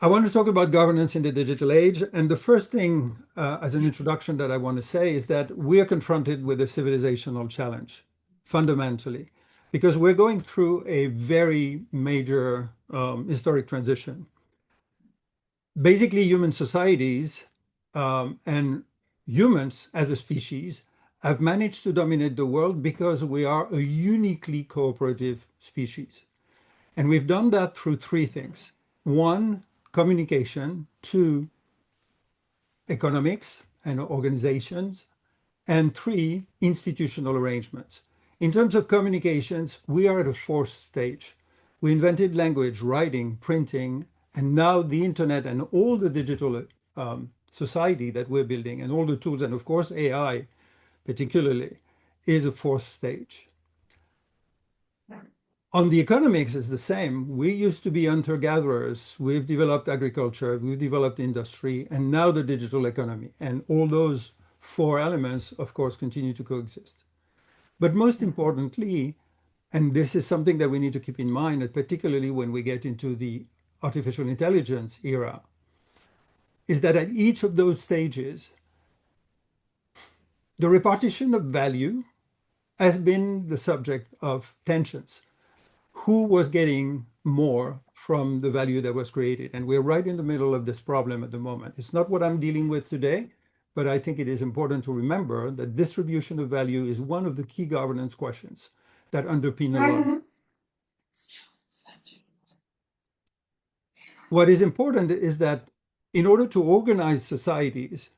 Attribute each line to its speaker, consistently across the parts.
Speaker 1: I want to talk about governance in the digital age. And the first thing, as an introduction, that I want to say is that we are confronted with a civilizational challenge, fundamentally, because we're going through a very major historic transition. Basically, human societies and humans as a species have managed to dominate the world because we are a uniquely cooperative species. And we've done that through three things. One, communication. Two, economics and organizations. And three, institutional arrangements. In terms of communications, we are at a fourth stage. We invented language, writing, printing, and now the internet and all the digital society that we're building and all the tools, and of course AI particularly, is a fourth stage. On the economics, it's the same. We used to be hunter-gatherers. We've developed agriculture, we've developed industry, and now the digital economy. And all those four elements, of course, continue to coexist. But most importantly, and this is something that we need to keep in mind, and particularly when we get into the artificial intelligence era, is that at each of those stages, the repartition of value has been the subject of tensions. Who was getting more from the value that was created? And we're right in the middle of this problem at the moment. It's not what I'm dealing with today, but I think it is important to remember that distribution of value is one of the key governance questions that underpin a lot. What is important is that in order to organize societies,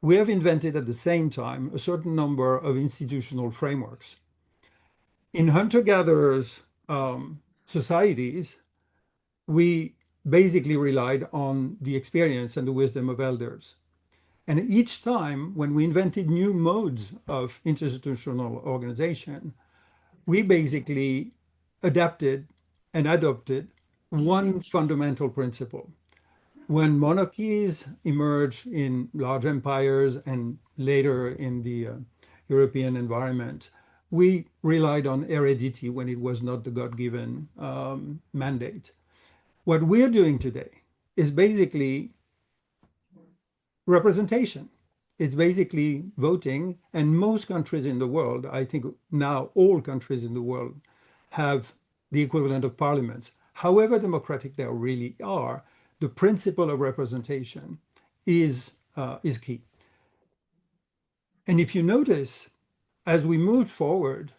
Speaker 1: we have invented at the same time a certain number of institutional frameworks. In hunter-gatherers societies, we basically relied on the experience and the wisdom of elders. And each time when we invented new modes of institutional organization, we basically adapted and adopted one fundamental principle. When monarchies emerged in large empires and later in the European environment, we relied on heredity when it was not the God-given mandate. What we're doing today is basically representation. It's basically voting, and most countries in the world, I think now all countries in the world, have the equivalent of parliaments. However democratic they really are, the principle of representation is key. And if you notice, as we move forward,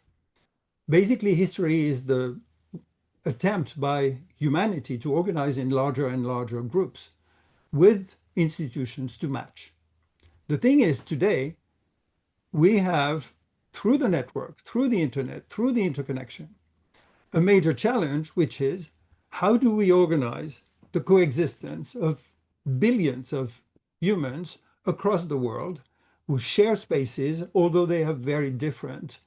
Speaker 1: basically history is the attempt by humanity to organize in larger and larger groups with institutions to match. The thing is, today, we have, through the network, through the internet, through the interconnection, a major challenge, which is how do we organize the coexistence of billions of humans across the world who share spaces, although they have very different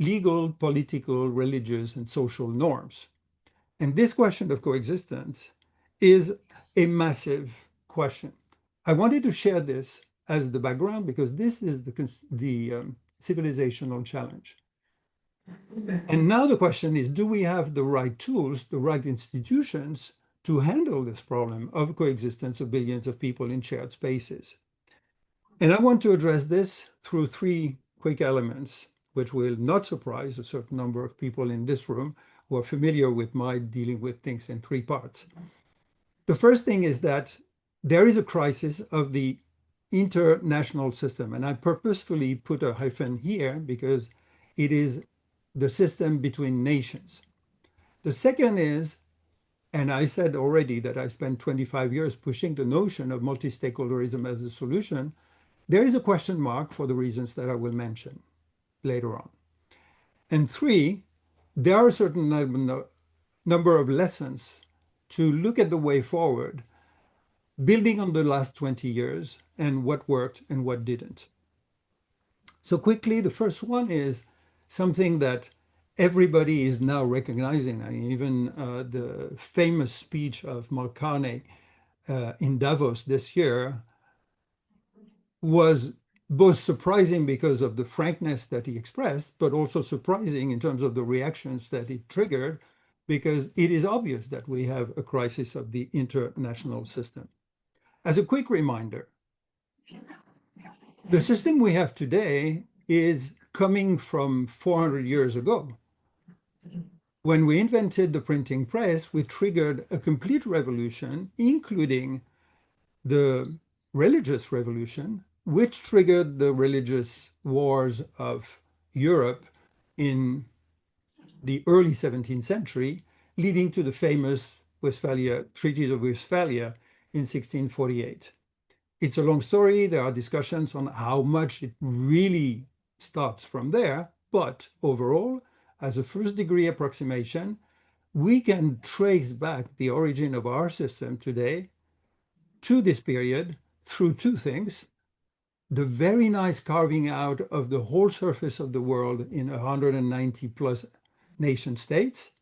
Speaker 1: legal, political, religious, and social norms. And this question of coexistence is a massive question. I wanted to share this as the background because this is the civilizational challenge. And now the question is, do we have the right tools, the right institutions to handle this problem of coexistence of billions of people in shared spaces? And I want to address this through three quick elements, which will not surprise a certain number of people in this room who are familiar with my dealing with things in three parts. The first thing is that there is a crisis of the international system. And I purposefully put a hyphen here because it is the system between nations. The second is, and I said already that I spent 25 years pushing the notion of multi-stakeholderism as a solution, there is a question mark for the reasons that I will mention later on. And three, there are a certain number of lessons to look at the way forward, building on the last 20 years and what worked and what didn't. So quickly, the first one is something that everybody is now recognizing. I mean, even the famous speech of Mark Carney in Davos this year was both surprising because of the frankness that he expressed, but also surprising in terms of the reactions that it triggered, because it is obvious that we have a crisis of the international system. As a quick reminder, the system we have today is coming from 400 years ago. When we invented the printing press, we triggered a complete revolution, including the religious revolution, which triggered the religious wars of Europe in the early 17th century, leading to the famous Treaties of Westphalia in 1648. It's a long story. There are discussions on how much it really starts from there. But overall, as a first degree approximation, we can trace back the origin of our system today to this period through two things: the very nice carving out of the whole surface of the world in 190 plus nation states.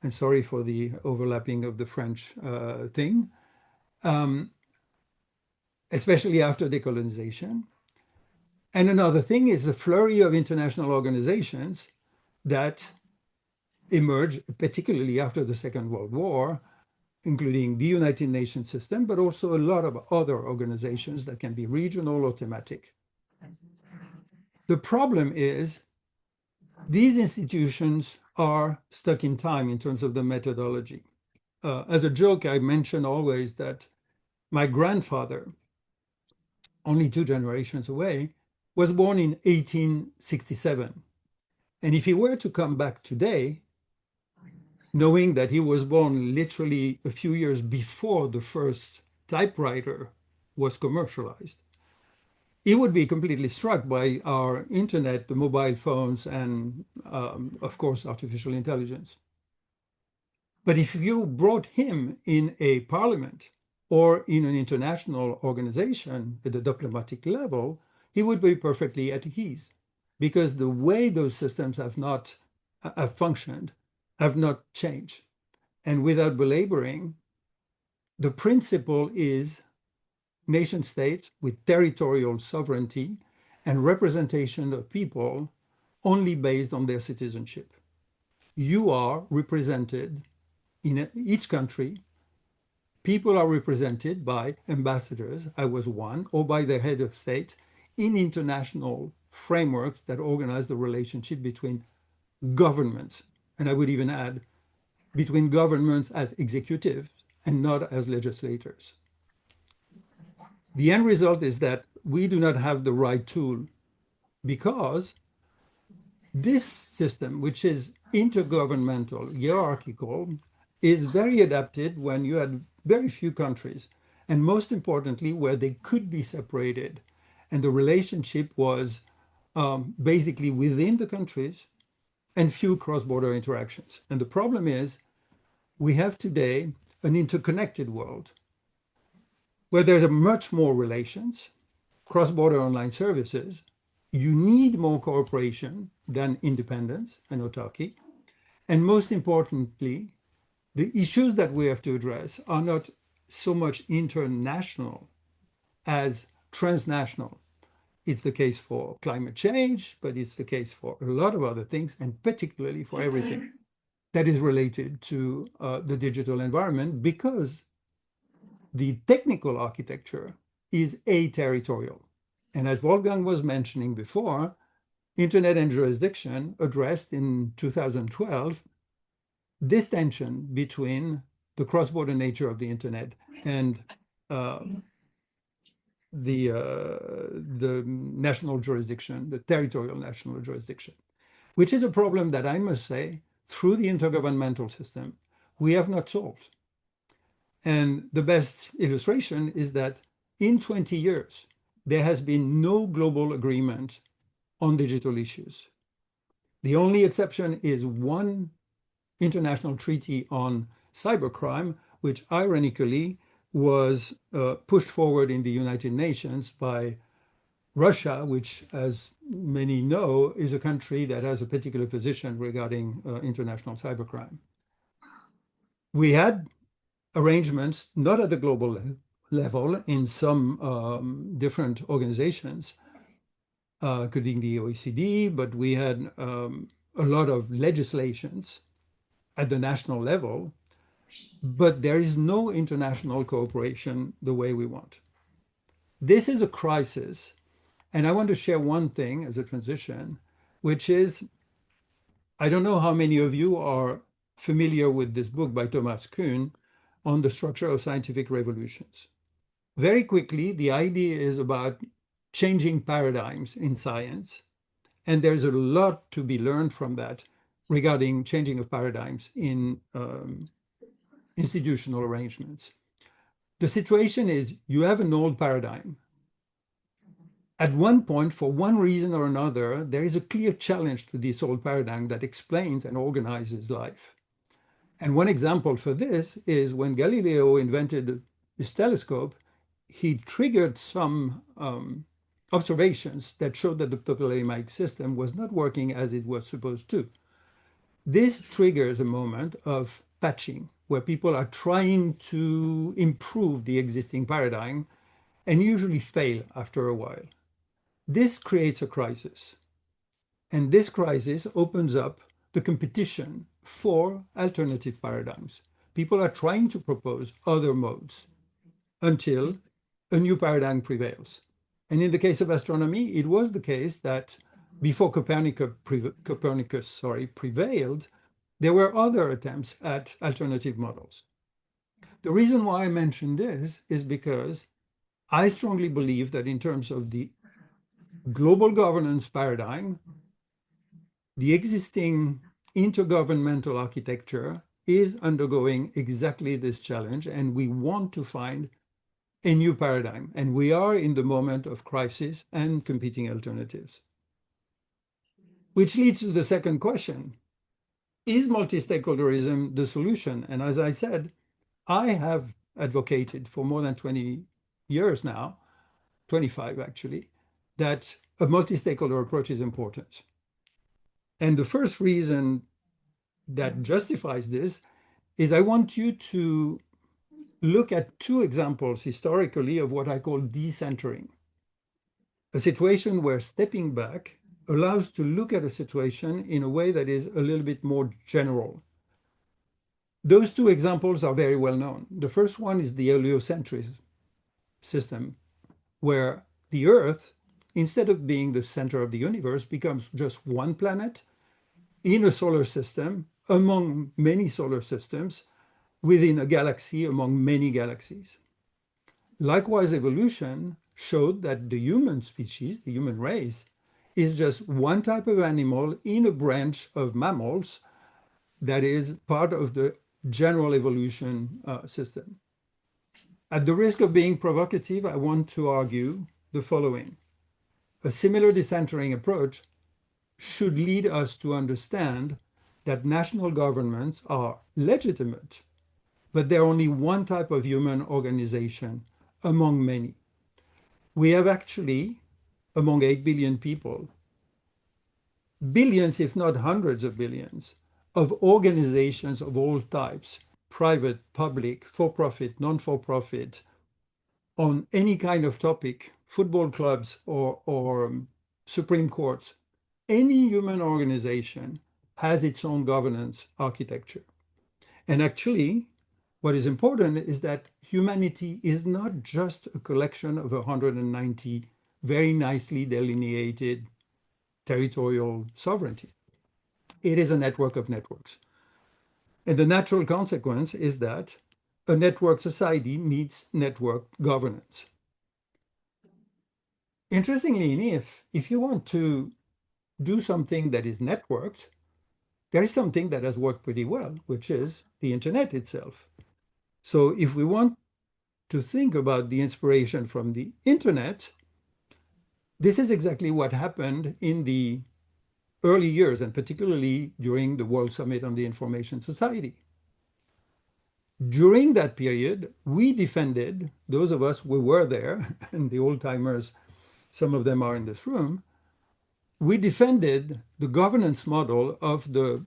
Speaker 1: And sorry for the overlapping of the French thing, um, especially after decolonization. And another thing is the flurry of international organizations that emerged, particularly after the Second World War, including the United Nations system, but also a lot of other organizations that can be regional or thematic. The problem is these institutions are stuck in time in terms of the methodology. As a joke, I mention always that my grandfather, only two generations away, was born in 1867. And if he were to come back today, knowing that he was born literally a few years before the first typewriter was commercialized, he would be completely struck by our internet, the mobile phones, and of course, artificial intelligence. But if you brought him in a parliament or in an international organization at the diplomatic level, he would be perfectly at ease, because the way those systems have functioned have not changed. And without belaboring, the principle is nation states with territorial sovereignty and representation of people only based on their citizenship. You are represented in each country. People are represented by ambassadors, I was one, or by their head of state in international frameworks that organize the relationship between governments. And I would even add, between governments as executives and not as legislators. The end result is that we do not have the right tool, because this system, which is intergovernmental, hierarchical, is very adapted when you had very few countries, and most importantly, where they could be separated. And the relationship was basically within the countries and few cross-border interactions. And the problem is we have today an interconnected world where there's much more relations, cross-border online services. You need more cooperation than independence and autarky. And most importantly, the issues that we have to address are not so much international as transnational. It's the case for climate change, but it's the case for a lot of other things, and particularly for everything that is related to the digital environment, because the technical architecture is aterritorial. And as Wolfgang was mentioning before, Internet and Jurisdiction addressed in 2012 this tension between the cross-border nature of the Internet and the national jurisdiction, the territorial national jurisdiction, which is a problem that I must say, through the intergovernmental system, we have not solved. And the best illustration is that in 20 years, there has been no global agreement on digital issues. The only exception is one international treaty on cybercrime, which ironically was pushed forward in the United Nations by Russia, which, as many know, is a country that has a particular position regarding international cybercrime. We had arrangements, not at the global level, in some different organizations, including the OECD, but we had a lot of legislations at the national level, but there is no international cooperation the way we want. This is a crisis. And I want to share one thing as a transition, which is I don't know how many of you are familiar with this book by Thomas Kuhn on the structure of scientific revolutions. Very quickly, the idea is about changing paradigms in science. And there's a lot to be learned from that regarding changing of paradigms in institutional arrangements. The situation is you have an old paradigm. At one point, for one reason or another, there is a clear challenge to this old paradigm that explains and organizes life. And one example for this is when Galileo invented his telescope, he triggered some observations that showed that the Ptolemaic system was not working as it was supposed to. This triggers a moment of patching, where people are trying to improve the existing paradigm and usually fail after a while. This creates a crisis. And this crisis opens up the competition for alternative paradigms. People are trying to propose other modes until a new paradigm prevails. And in the case of astronomy, it was the case that before Copernicus prevailed, there were other attempts at alternative models. The reason why I mention this is because I strongly believe that in terms of the global governance paradigm, the existing intergovernmental architecture is undergoing exactly this challenge, and we want to find a new paradigm. And we are in the moment of crisis and competing alternatives. Which leads to the second question. Is multi-stakeholderism the solution? And as I said, I have advocated for more than 20 years now, 25 actually, that a multi-stakeholder approach is important. And the first reason that justifies this is I want you to look at two examples historically of what I call decentering. A situation where stepping back allows to look at a situation in a way that is a little bit more general. Those two examples are very well known. The first one is the heliocentric system, where the Earth, instead of being the center of the universe, becomes just one planet in a solar system, among many solar systems, within a galaxy, among many galaxies. Likewise, evolution showed that the human species, the human race, is just one type of animal in a branch of mammals that is part of the general evolution system. At the risk of being provocative, I want to argue the following. A similar decentering approach should lead us to understand that national governments are legitimate, but they're only one type of human organization among many. We have actually, among 8 billion people, billions, if not hundreds of billions, of organizations of all types, private, public, for-profit, non-for-profit, on any kind of topic, football clubs or Supreme Courts. Any human organization has its own governance architecture. And actually, what is important is that humanity is not just a collection of 190 very nicely delineated territorial sovereignty. It is a network of networks. And the natural consequence is that a network society needs network governance. Interestingly enough, if you want to do something that is networked, there is something that has worked pretty well, which is the internet itself. So if we want to think about the inspiration from the internet, this is exactly what happened in the early years, and particularly during the World Summit on the Information Society. During that period, we defended, those of us who were there, and the old timers, some of them are in this room, we defended the governance model of the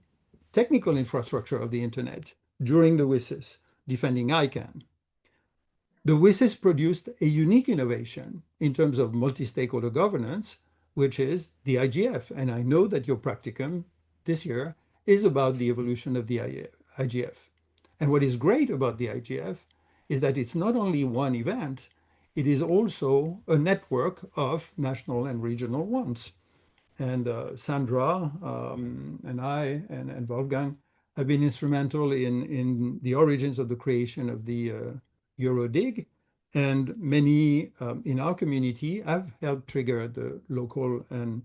Speaker 1: technical infrastructure of the internet during the WSIS, defending ICANN. The WSIS produced a unique innovation in terms of multi-stakeholder governance, which is the IGF. And I know that your practicum this year is about the evolution of the IGF. And what is great about the IGF is that it's not only one event, it is also a network of national and regional ones. And Sandra and I and Wolfgang have been instrumental in the origins of the creation of the EuroDig. And many in our community have helped trigger the local and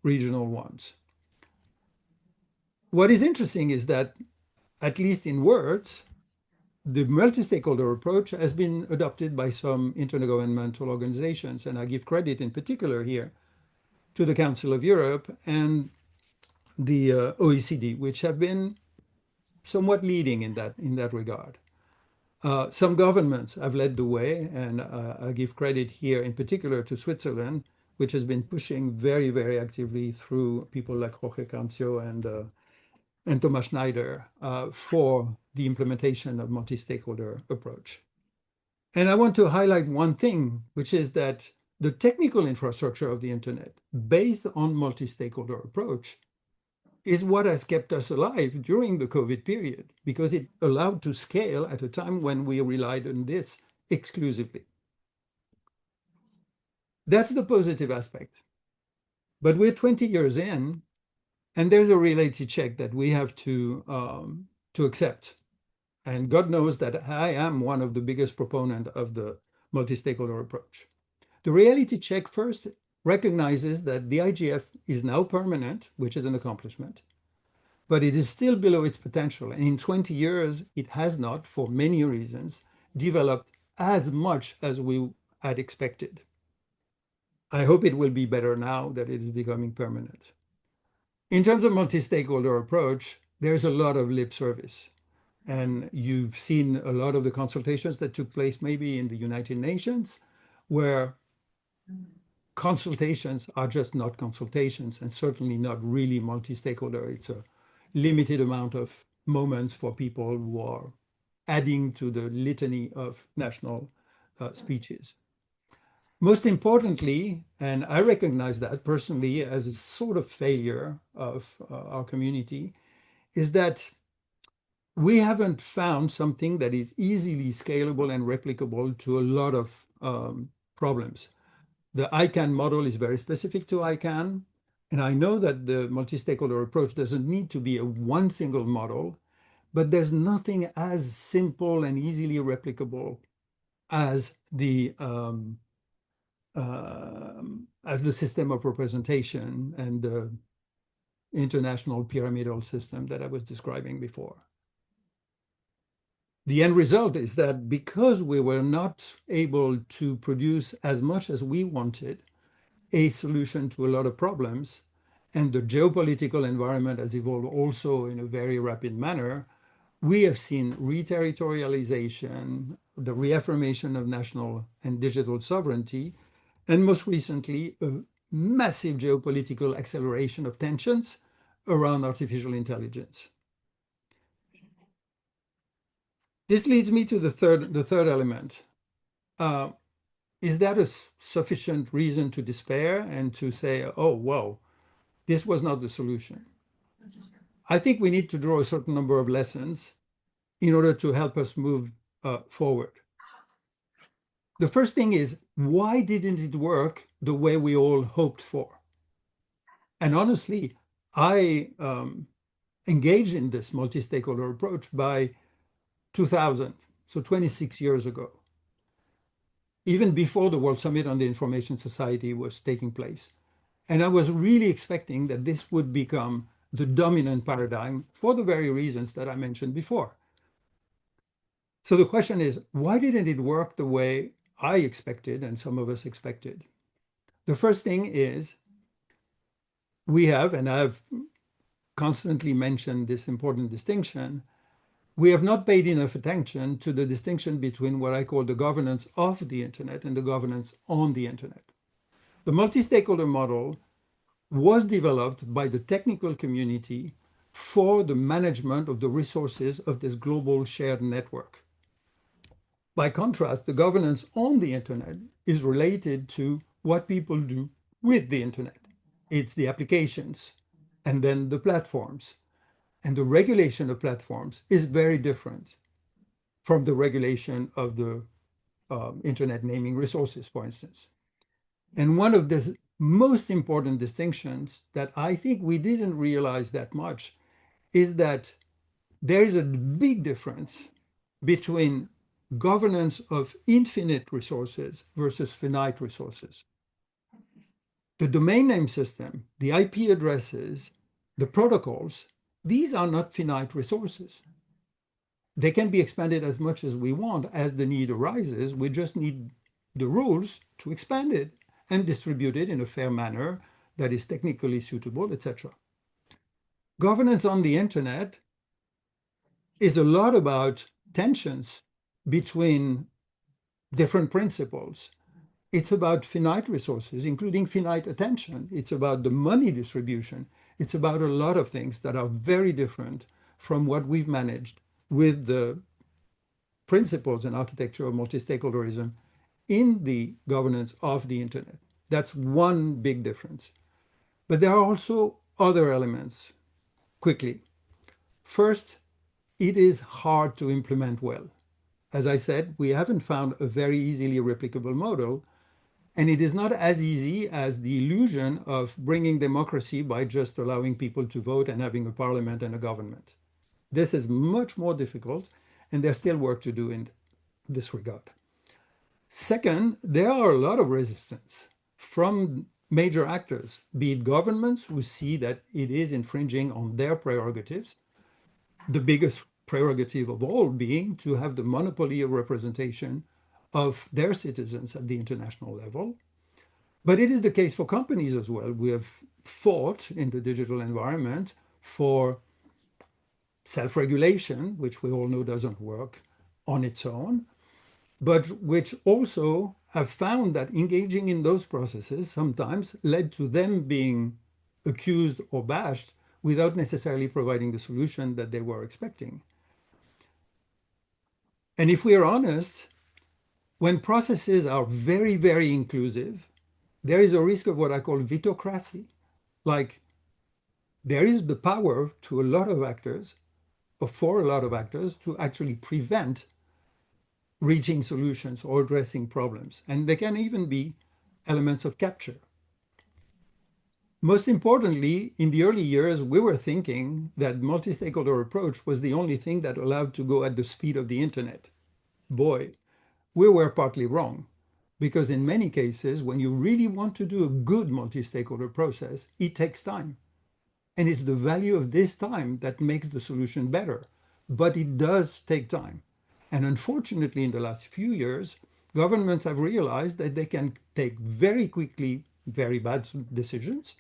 Speaker 1: regional ones. What is interesting is that, at least in words, the multi-stakeholder approach has been adopted by some intergovernmental organizations. And I give credit in particular here to the Council of Europe and the OECD, which have been somewhat leading in that regard. Some governments have led the way, and I give credit here in particular to Switzerland, which has been pushing very, very actively through people like Jorge Cancio and Thomas Schneider for the implementation of multi-stakeholder approach. And I want to highlight one thing, which is that the technical infrastructure of the internet based on multi-stakeholder approach is what has kept us alive during the COVID period, because it allowed to scale at a time when we relied on this exclusively. That's the positive aspect. But we're 20 years in, and there's a reality check that we have to accept. And God knows that I am one of the biggest proponents of the multi-stakeholder approach. The reality check first recognizes that the IGF is now permanent, which is an accomplishment, but it is still below its potential. And in 20 years, it has not, for many reasons, developed as much as we had expected. I hope it will be better now that it is becoming permanent. In terms of multi-stakeholder approach, there's a lot of lip service. And you've seen a lot of the consultations that took place maybe in the United Nations, where consultations are just not consultations and certainly not really multi-stakeholder. It's a limited amount of moments for people who are adding to the litany of national speeches. Most importantly, and I recognize that personally as a sort of failure of our community, is that we haven't found something that is easily scalable and replicable to a lot of problems. The ICANN model is very specific to ICANN. And I know that the multi-stakeholder approach doesn't need to be a one single model, but there's nothing as simple and easily replicable as the system of representation and the international pyramidal system that I was describing before. The end result is that because we were not able to produce as much as we wanted, a solution to a lot of problems, and the geopolitical environment has evolved also in a very rapid manner, we have seen reterritorialization, the reaffirmation of national and digital sovereignty, and most recently, a massive geopolitical acceleration of tensions around artificial intelligence. This leads me to the third element. Is that a sufficient reason to despair and to say, oh, whoa, this was not the solution? I think we need to draw a certain number of lessons in order to help us move forward. The first thing is, why didn't it work the way we all hoped for? And honestly, I engaged in this multi-stakeholder approach by 2000, so 26 years ago, even before the World Summit on the Information Society was taking place. And I was really expecting that this would become the dominant paradigm for the very reasons that I mentioned before. So the question is, why didn't it work the way I expected and some of us expected? The first thing is we have, and I've constantly mentioned this important distinction, we have not paid enough attention to the distinction between what I call the governance of the internet and the governance on the internet. The multi-stakeholder model was developed by the technical community for the management of the resources of this global shared network. By contrast, the governance on the internet is related to what people do with the internet. It's the applications and then the platforms. And the regulation of platforms is very different from the regulation of the internet naming resources, for instance. And one of the most important distinctions that I think we didn't realize that much is that there is a big difference between governance of infinite resources versus finite resources. The domain name system, the IP addresses, the protocols, these are not finite resources. They can be expanded as much as we want as the need arises. We just need the rules to expand it and distribute it in a fair manner that is technically suitable, etc. Governance on the internet is a lot about tensions between different principles. It's about finite resources, including finite attention. It's about the money distribution. It's about a lot of things that are very different from what we've managed with the principles and architecture of multi-stakeholderism in the governance of the internet. That's one big difference. But there are also other elements quickly. First, it is hard to implement well. As I said, we haven't found a very easily replicable model, and it is not as easy as the illusion of bringing democracy by just allowing people to vote and having a parliament and a government. This is much more difficult, and there's still work to do in this regard. Second, there are a lot of resistance from major actors, be it governments who see that it is infringing on their prerogatives, the biggest prerogative of all being to have the monopoly of representation of their citizens at the international level. But it is the case for companies as well. We have fought in the digital environment for self-regulation, which we all know doesn't work on its own, but which also have found that engaging in those processes sometimes led to them being accused or bashed without necessarily providing the solution that they were expecting. And if we are honest, when processes are very, very inclusive, there is a risk of what I call vetocracy. Like there is the power to a lot of actors, or for a lot of actors, to actually prevent reaching solutions or addressing problems. And there can even be elements of capture. Most importantly, in the early years, we were thinking that multi-stakeholder approach was the only thing that allowed to go at the speed of the internet. Boy, we were partly wrong. Because in many cases, when you really want to do a good multi-stakeholder process, it takes time. And it's the value of this time that makes the solution better. But it does take time. And unfortunately, in the last few years, governments have realized that they can take very quickly very bad decisions,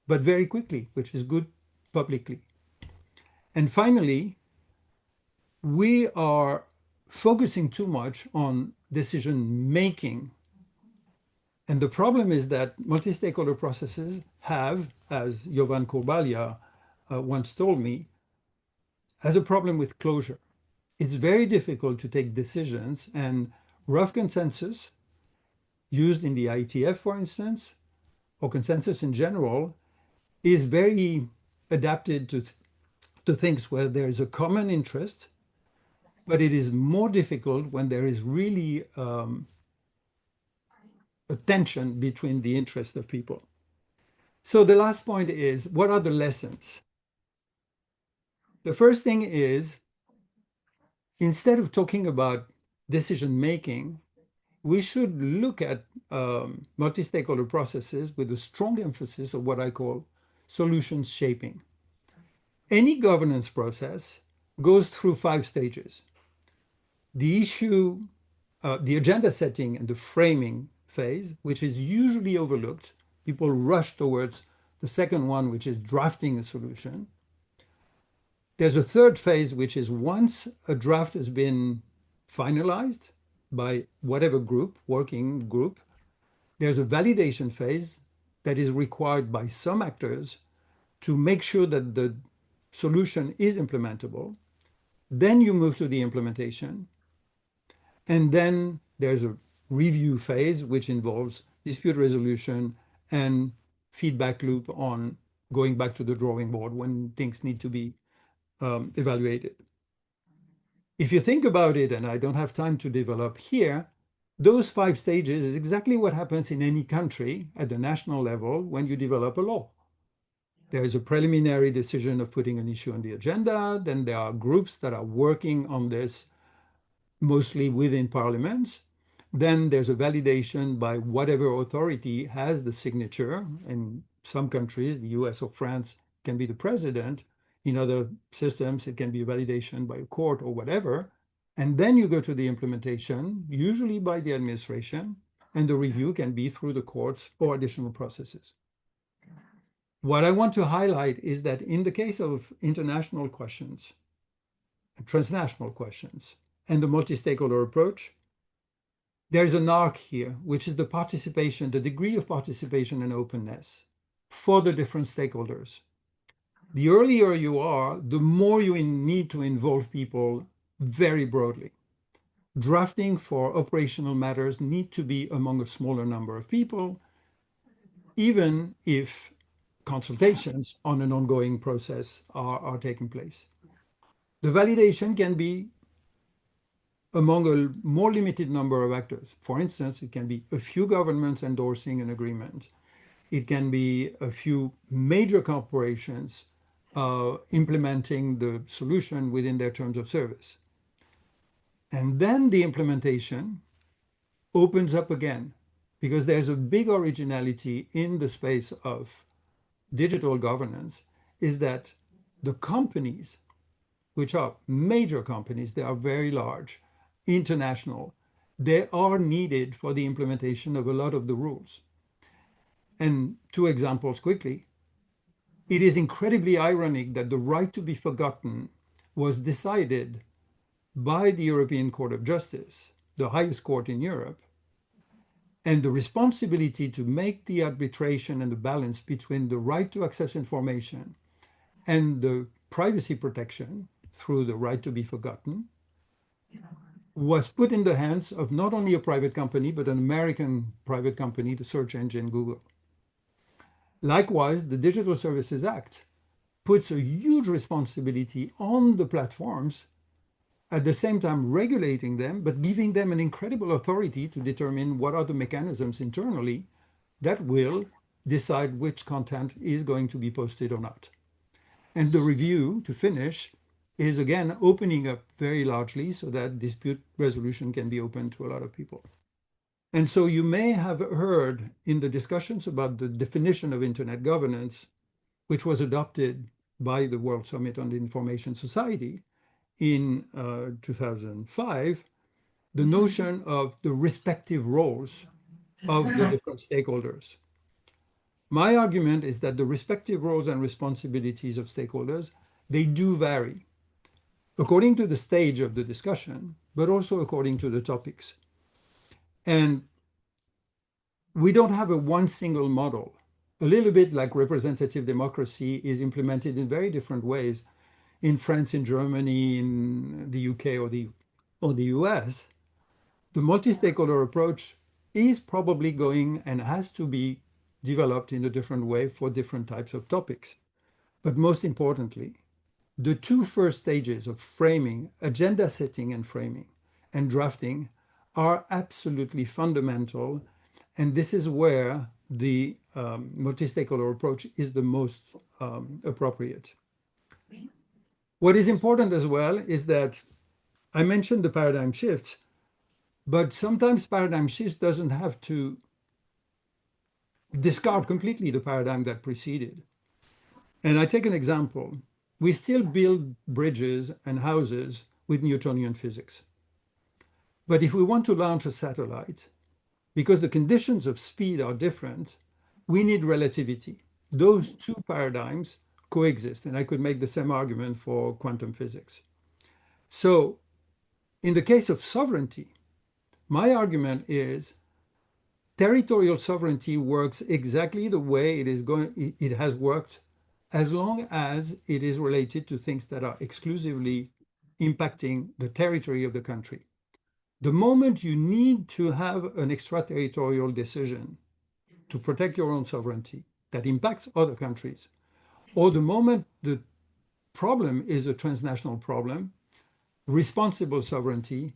Speaker 1: but very quickly, which is good publicly. And finally, we are focusing too much on decision making. And the problem is that multi-stakeholder processes have, as Jovan Kurbalia once told me, has a problem with closure. It's very difficult to take decisions, and rough consensus used in the IETF, for instance, or consensus in general, is very adapted to things where there is a common interest, but it is more difficult when there is really a tension between the interests of people. So the last point is, what are the lessons? The first thing is, instead of talking about decision making, we should look at multi-stakeholder processes with a strong emphasis of what I call solutions shaping. Any governance process goes through 5 stages. The issue, the agenda setting and the framing phase, which is usually overlooked. People rush towards the second one, which is drafting a solution. There's a third phase, which is once a draft has been finalized by whatever group, working group, there's a validation phase that is required by some actors to make sure that the solution is implementable. Then you move to the implementation. And then there's a review phase, which involves dispute resolution and feedback loop on going back to the drawing board when things need to be evaluated. If you think about it, and I don't have time to develop here, those 5 stages is exactly what happens in any country at the national level when you develop a law. There is a preliminary decision of putting an issue on the agenda. Then there are groups that are working on this, mostly within parliaments. Then there's a validation by whatever authority has the signature. In some countries, the US or France, can be the president. In other systems, it can be a validation by a court or whatever. And then you go to the implementation, usually by the administration, and the review can be through the courts or additional processes. What I want to highlight is that in the case of international questions, transnational questions, and the multi-stakeholder approach, there's an arc here, which is the participation, the degree of participation and openness for the different stakeholders. The earlier you are, the more you need to involve people very broadly. Drafting for operational matters need to be among a smaller number of people, even if consultations on an ongoing process are taking place. The validation can be among a more limited number of actors. For instance, it can be a few governments endorsing an agreement. It can be a few major corporations implementing the solution within their terms of service. And then the implementation opens up again because there's a big originality in the space of digital governance, is that the companies, which are major companies, they are very large, international, they are needed for the implementation of a lot of the rules. And 2 examples quickly. It is incredibly ironic that the right to be forgotten was decided by the European Court of Justice, the highest court in Europe, and the responsibility to make the arbitration and the balance between the right to access information and the privacy protection through the right to be forgotten was put in the hands of not only a private company, but an American private company, the search engine Google. Likewise, the Digital Services Act puts a huge responsibility on the platforms, at the same time regulating them, but giving them an incredible authority to determine what are the mechanisms internally that will decide which content is going to be posted or not. And the review, to finish, is again opening up very largely so that dispute resolution can be open to a lot of people. And so you may have heard in the discussions about the definition of internet governance, which was adopted by the World Summit on the Information Society in 2005, the notion of the respective roles of the different stakeholders. My argument is that the respective roles and responsibilities of stakeholders, they do vary according to the stage of the discussion, but also according to the topics. And we don't have a one single model. A little bit like representative democracy is implemented in very different ways in France, in Germany, in the UK, or the US. The multi-stakeholder approach is probably going and has to be developed in a different way for different types of topics. But most importantly, the 2 first stages of framing, agenda setting and framing, and drafting are absolutely fundamental. And this is where the multi-stakeholder approach is the most appropriate. What is important as well is that I mentioned the paradigm shifts, but sometimes paradigm shifts doesn't have to discard completely the paradigm that preceded. And I take an example. We still build bridges and houses with Newtonian physics. But if we want to launch a satellite, because the conditions of speed are different, we need relativity. Those 2 paradigms coexist, and I could make the same argument for quantum physics. So in the case of sovereignty, my argument is territorial sovereignty works exactly the way it has worked, as long as it is related to things that are exclusively impacting the territory of the country. The moment you need to have an extraterritorial decision to protect your own sovereignty that impacts other countries, or the moment the problem is a transnational problem. Responsible sovereignty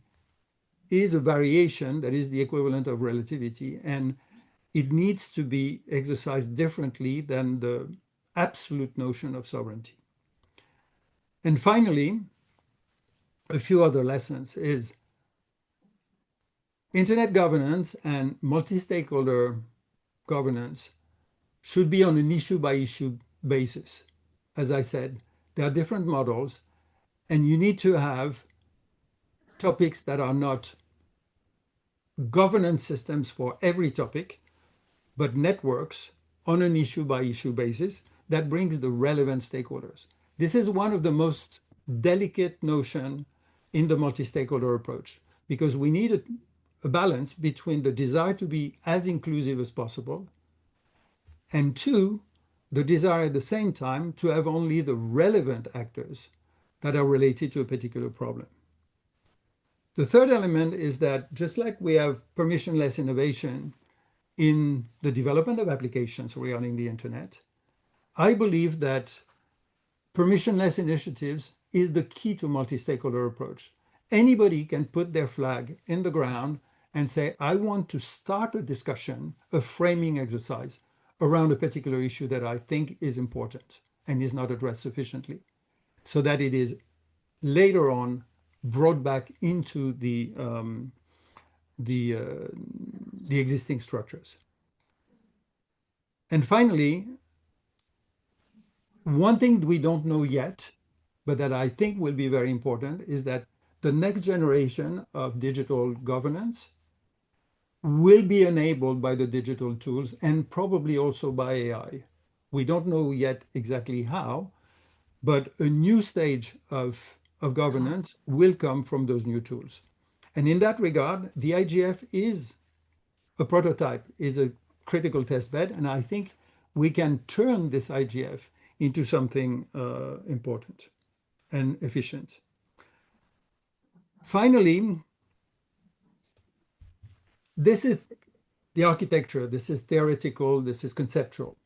Speaker 1: is a variation that is the equivalent of relativity, and it needs to be exercised differently than the absolute notion of sovereignty. And finally, a few other lessons is internet governance and multi-stakeholder governance should be on an issue by issue basis. As I said, there are different models, and you need to have topics that are not governance systems for every topic, but networks on an issue by issue basis that brings the relevant stakeholders. This is one of the most delicate notion in the multi-stakeholder approach because we need a balance between the desire to be as inclusive as possible and two, the desire at the same time to have only the relevant actors that are related to a particular problem. The third element is that just like we have permissionless innovation in the development of applications regarding the internet, I believe that permissionless initiatives is the key to multi-stakeholder approach. Anybody can put their flag in the ground and say, I want to start a discussion, a framing exercise around a particular issue that I think is important and is not addressed sufficiently, so that it is later on brought back into the, uh, the existing structures. And finally, one thing we don't know yet, but that I think will be very important, is that the next generation of digital governance will be enabled by the digital tools and probably also by AI. We don't know yet exactly how, but a new stage of governance will come from those new tools. And in that regard, the IGF is a prototype, is a critical test bed, and I think we can turn this IGF into something important and efficient. Finally, this is the architecture, this is theoretical, this is conceptual.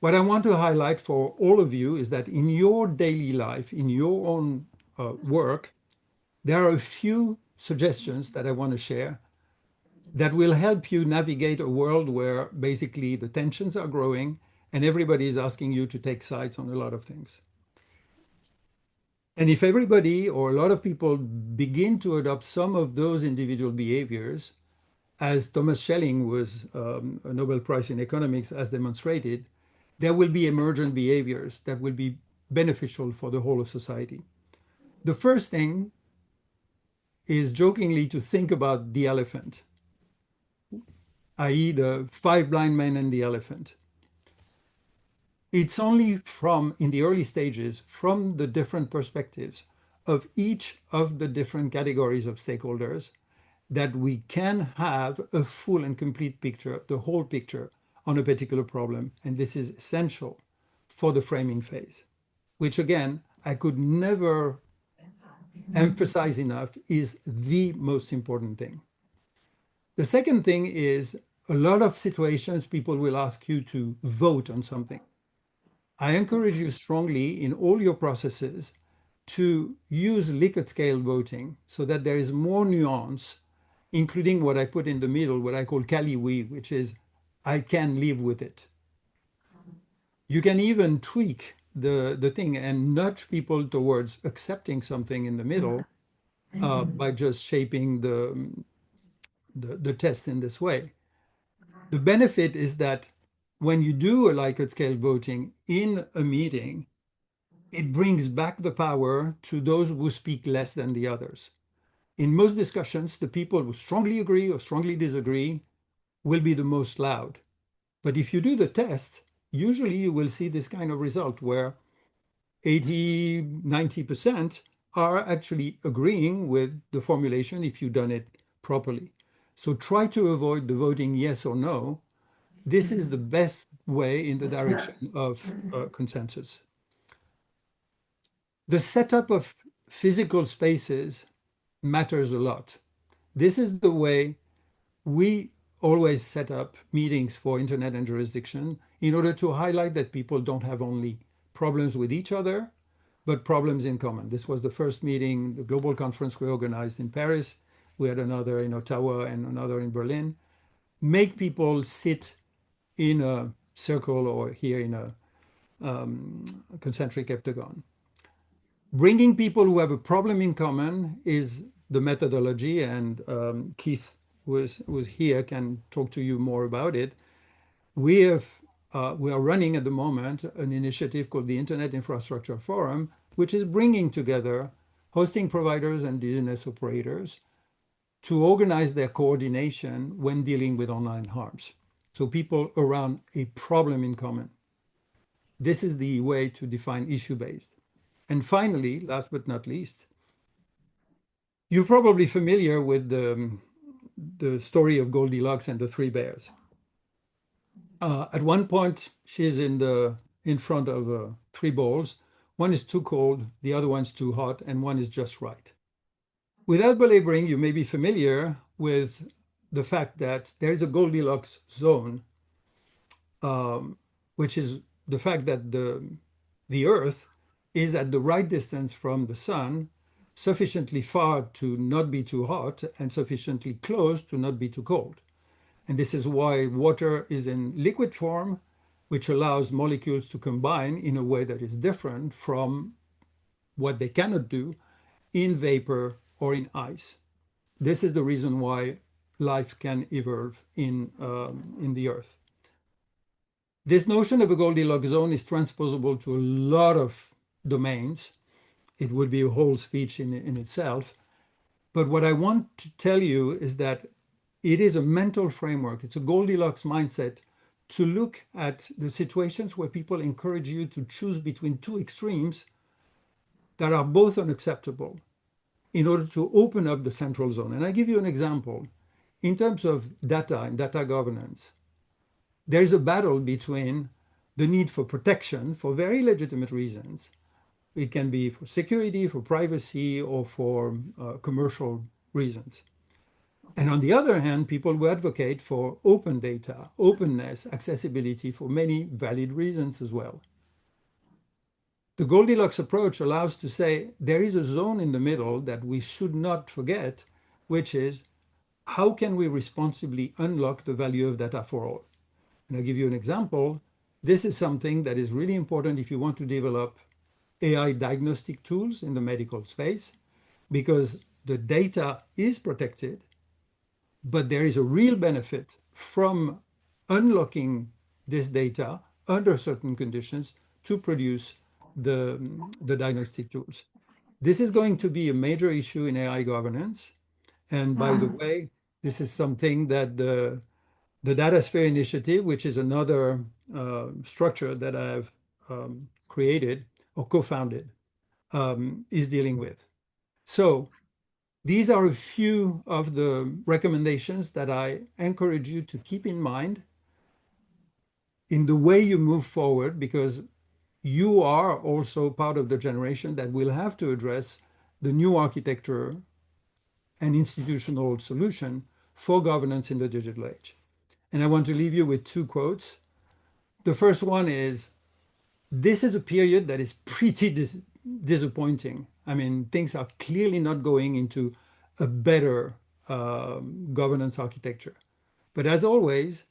Speaker 1: What I want to highlight for all of you is that in your daily life, in your own work, there are a few suggestions that I want to share that will help you navigate a world where basically the tensions are growing and everybody is asking you to take sides on a lot of things. And if everybody or a lot of people begin to adopt some of those individual behaviors, as Thomas Schelling was a Nobel Prize in economics has demonstrated, there will be emergent behaviors that will be beneficial for the whole of society. The first thing is jokingly to think about the elephant, i.e. the five blind men and the elephant. It's only from, in the early stages, from the different perspectives of each of the different categories of stakeholders that we can have a full and complete picture, the whole picture on a particular problem. And this is essential for the framing phase, which again, I could never emphasize enough is the most important thing. The second thing is a lot of situations people will ask you to vote on something. I encourage you strongly in all your processes to use Likert scale voting so that there is more nuance, including what I put in the middle, what I call Kali-we, which is I can live with it. You can even tweak the thing and nudge people towards accepting something in the middle by just shaping the test in this way. The benefit is that when you do a Likert scale voting in a meeting, it brings back the power to those who speak less than the others. In most discussions, the people who strongly agree or strongly disagree will be the most loud. But if you do the test, usually you will see this kind of result where 80, 90% are actually agreeing with the formulation if you've done it properly. So try to avoid the voting yes or no. This is the best way in the direction of consensus. The setup of physical spaces matters a lot. This is the way we always set up meetings for internet and jurisdiction in order to highlight that people don't have only problems with each other, but problems in common. This was the first meeting, the global conference we organized in Paris. We had another in Ottawa and another in Berlin. Make people sit in a circle or here in a concentric heptagon. Bringing people who have a problem in common is the methodology, and Keith, who was here, can talk to you more about it. We have we are running at the moment an initiative called the Internet Infrastructure Forum, which is bringing together hosting providers and DNS operators to organize their coordination when dealing with online harms. So people around a problem in common. This is the way to define issue-based. And finally, last but not least, you're probably familiar with the story of Goldilocks and the three bears. At one point, she's in front of three bowls. One is too cold, the other one's too hot, and one is just right. Without belaboring, you may be familiar with the fact that there is a Goldilocks zone, which is the fact that the Earth is at the right distance from the sun, sufficiently far to not be too hot and sufficiently close to not be too cold. And this is why water is in liquid form, which allows molecules to combine in a way that is different from what they cannot do in vapor or in ice. This is the reason why life can evolve in the Earth. This notion of a Goldilocks zone is transposable to a lot of domains. It would be a whole speech in itself. But what I want to tell you is that it is a mental framework. It's a Goldilocks mindset to look at the situations where people encourage you to choose between two extremes that are both unacceptable in order to open up the central zone. And I give you an example. In terms of data and data governance, there's a battle between the need for protection for very legitimate reasons. It can be for security, for privacy, or for commercial reasons. And on the other hand, people who advocate for open data, openness, accessibility for many valid reasons as well. The Goldilocks approach allows to say there is a zone in the middle that we should not forget, which is how can we responsibly unlock the value of data for all? And I'll give you an example. This is something that is really important if you want to develop AI diagnostic tools in the medical space, because the data is protected, but there is a real benefit from unlocking this data under certain conditions to produce the diagnostic tools. This is going to be a major issue in AI governance. And by the way, this is something that the DataSphere Initiative, which is another structure that I've created or co-founded, is dealing with. So these are a few of the recommendations that I encourage you to keep in mind in the way you move forward, because you are also part of the generation that will have to address the new architecture and institutional solution for governance in the digital age. And I want to leave you with two quotes. The first one is, this is a period that is pretty disappointing. I mean, things are clearly not going into a better governance architecture. But as always,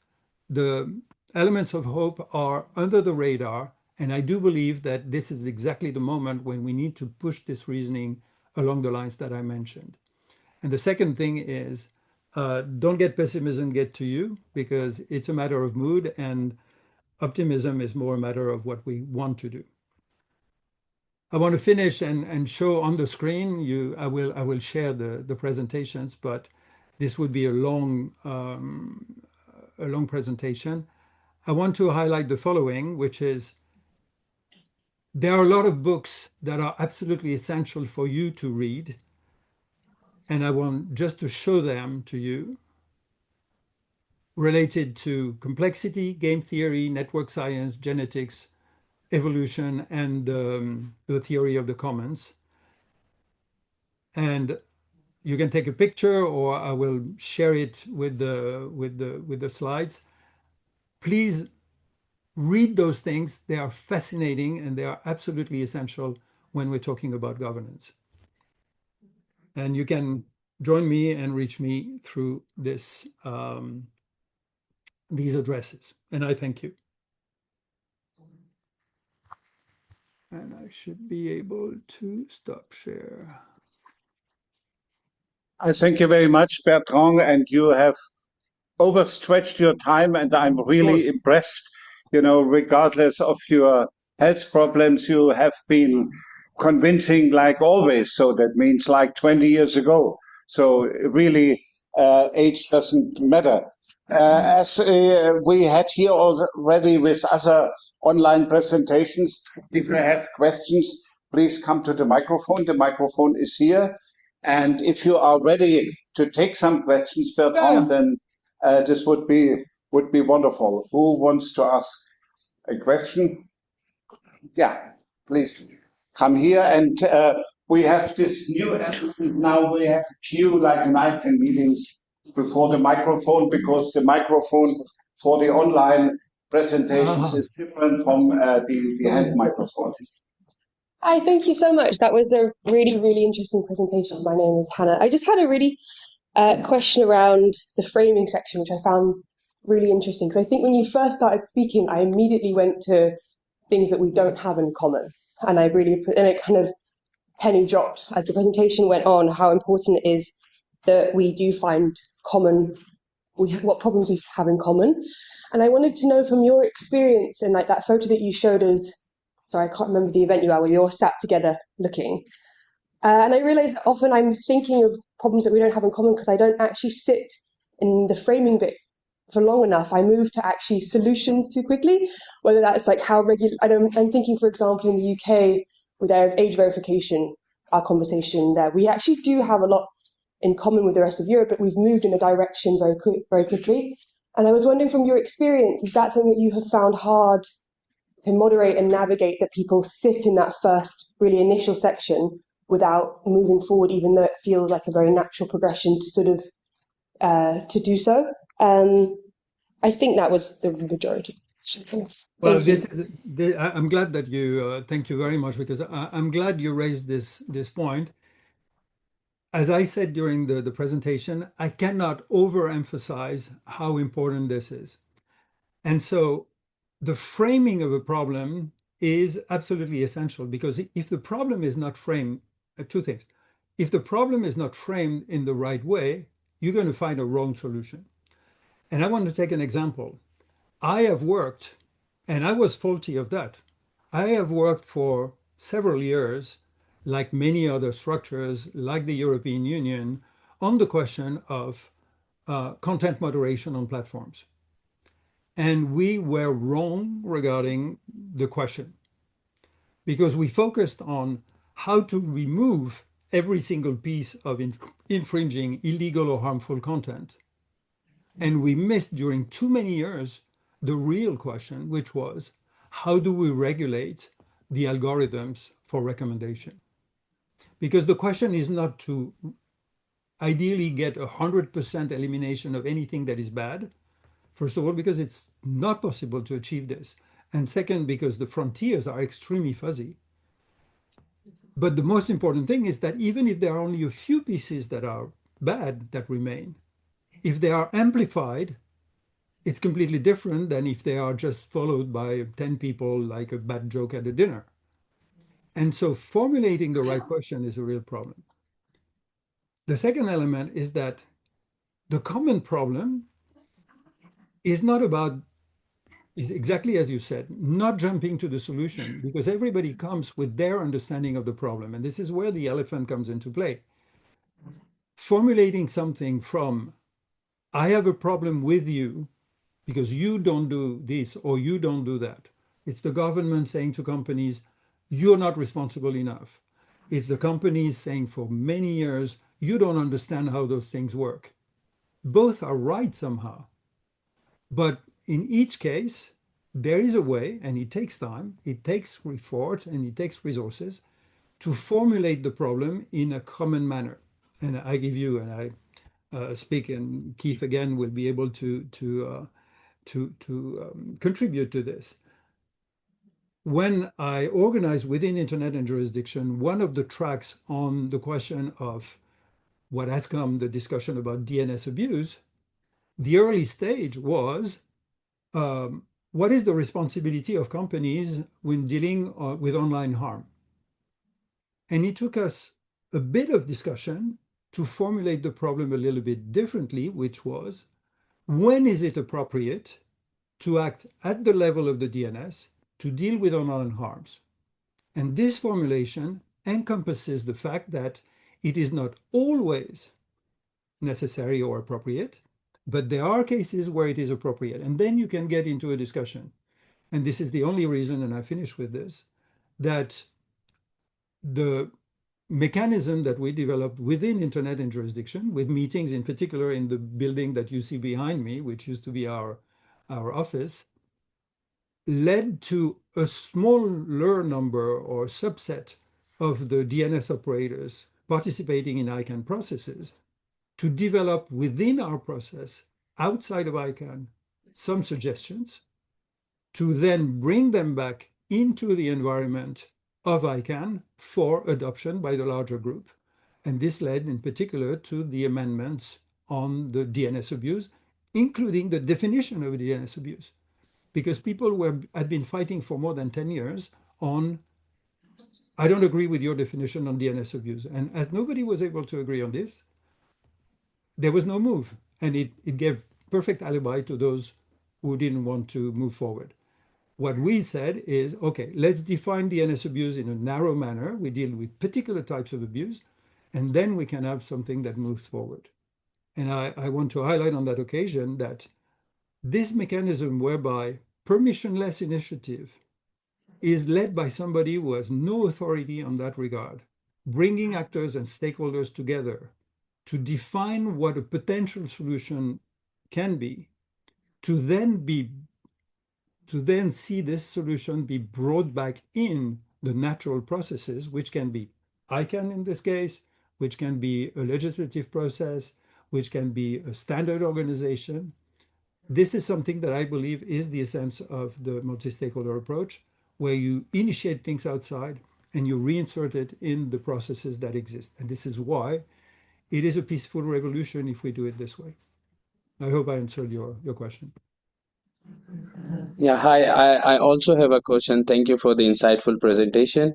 Speaker 1: the elements of hope are under the radar. And I do believe that this is exactly the moment when we need to push this reasoning along the lines that I mentioned. And the second thing is, don't let pessimism get to you, because it's a matter of mood, and optimism is more a matter of what we want to do. I want to finish and show on the screen. I will share the presentations, but this would be a long presentation. I want to highlight the following, which is there are a lot of books that are absolutely essential for you to read, and I want just to show them to you, related to complexity, game theory, network science, genetics, evolution, and the theory of the commons. And you can take a picture, or I will share it with the slides. Please read those things. They are fascinating and they are absolutely essential when we're talking about governance. And you can join me and reach me through this these addresses. And I thank you. And I should be able to stop share.
Speaker 2: I thank you very much, Bertrand, and you have overstretched your time, and I'm really impressed. You know, regardless of your health problems, you have been convincing like always. So that means like 20 years ago. So really, age doesn't matter. As we had here already with other online presentations, if you have questions, please come to the microphone. The microphone is here. And if you are ready to take some questions, Bertrand, then this would be wonderful. Who wants to ask a question? Yeah, please come here. And we have this new element now. We have a queue like in ICANN meetings before the microphone, because the microphone for the online presentations is different from the hand microphone.
Speaker 3: Hi, thank you so much. That was a really, really interesting presentation. My name is Hannah. I just had a really question around the framing section, which I found really interesting. So I think when you first started speaking, I immediately went to things that we don't have in common. And it kind of penny dropped as the presentation went on, how important it is that we do find what problems we have in common. And I wanted to know from your experience, and like that photo that you showed us, sorry, I can't remember the event you were, where you all sat together looking. And I realized that often I'm thinking of problems that we don't have in common because I don't actually sit in the framing bit for long enough. I move to actually solutions too quickly, whether that's like how regular, I'm thinking, for example, in the UK with our age verification, our conversation there, we actually do have a lot in common with the rest of Europe, but we've moved in a direction very quickly. And I was wondering, from your experience, is that something that you have found hard to moderate and navigate, that people sit in that first really initial section without moving forward, even though it feels like a very natural progression to sort of to do so? I think that was the majority.
Speaker 1: Well, I'm glad that you, thank you very much, because I'm glad you raised this point. As I said during the presentation, I cannot overemphasize how important this is. And so the framing of a problem is absolutely essential, because if the problem is not framed, two things. If the problem is not framed in the right way, you're going to find a wrong solution. And I want to take an example. I have worked, and I was faulty of that. I have worked for several years, like many other structures, like the European Union, on the question of content moderation on platforms. And we were wrong regarding the question, because we focused on how to remove every single piece of infringing illegal or harmful content. And we missed during too many years the real question, which was, how do we regulate the algorithms for recommendation? Because the question is not to ideally get 100% elimination of anything that is bad. First of all, because it's not possible to achieve this. And second, because the frontiers are extremely fuzzy. But the most important thing is that even if there are only a few pieces that are bad that remain, if they are amplified, it's completely different than if they are just followed by 10 people like a bad joke at a dinner. And so formulating the right question is a real problem. The second element is that the common problem is exactly as you said, not jumping to the solution, because everybody comes with their understanding of the problem. And this is where the elephant comes into play. Formulating something from, I have a problem with you because you don't do this or you don't do that. It's the government saying to companies, you're not responsible enough. It's the companies saying for many years, you don't understand how those things work. Both are right somehow. But in each case, there is a way, and it takes time, it takes effort, and it takes resources to formulate the problem in a common manner. And I give you, and I speak, and Keith again will be able to contribute to this. when I organized within Internet and Jurisdiction, one of the tracks on the question of what has come, the discussion about DNS abuse, the early stage was what is the responsibility of companies when dealing with online harm? And it took us a bit of discussion to formulate the problem a little bit differently, which was when is it appropriate to act at the level of the DNS to deal with online harms? And this formulation encompasses the fact that it is not always necessary or appropriate, but there are cases where it is appropriate. And then you can get into a discussion. And this is the only reason, and I finish with this, that the mechanism that we developed within Internet and Jurisdiction, with meetings in particular in the building that you see behind me, which used to be our office, led to a smaller number or subset of the DNS operators participating in ICANN processes to develop within our process, outside of ICANN, some suggestions to then bring them back into the environment of ICANN for adoption by the larger group. And this led in particular to the amendments on the DNS abuse, including the definition of DNS abuse, because people had been fighting for more than 10 years on, I don't agree with your definition on DNS abuse. And as nobody was able to agree on this, there was no move. And it gave perfect alibi to those who didn't want to move forward. What we said is, okay, let's define DNS abuse in a narrow manner. We deal with particular types of abuse, and then we can have something that moves forward. And I want to highlight on that occasion that this mechanism whereby permissionless initiative is led by somebody who has no authority on that regard, bringing actors and stakeholders together to define what a potential solution can be, to then see this solution be brought back in the natural processes, which can be ICANN in this case, which can be a legislative process, which can be a standard organization. This is something that I believe is the essence of the multi-stakeholder approach, where you initiate things outside and you reinsert it in the processes that exist. And this is why it is a peaceful revolution if we do it this way. I hope I answered your question.
Speaker 4: Yeah, hi. I also have a question. Thank you for the insightful presentation.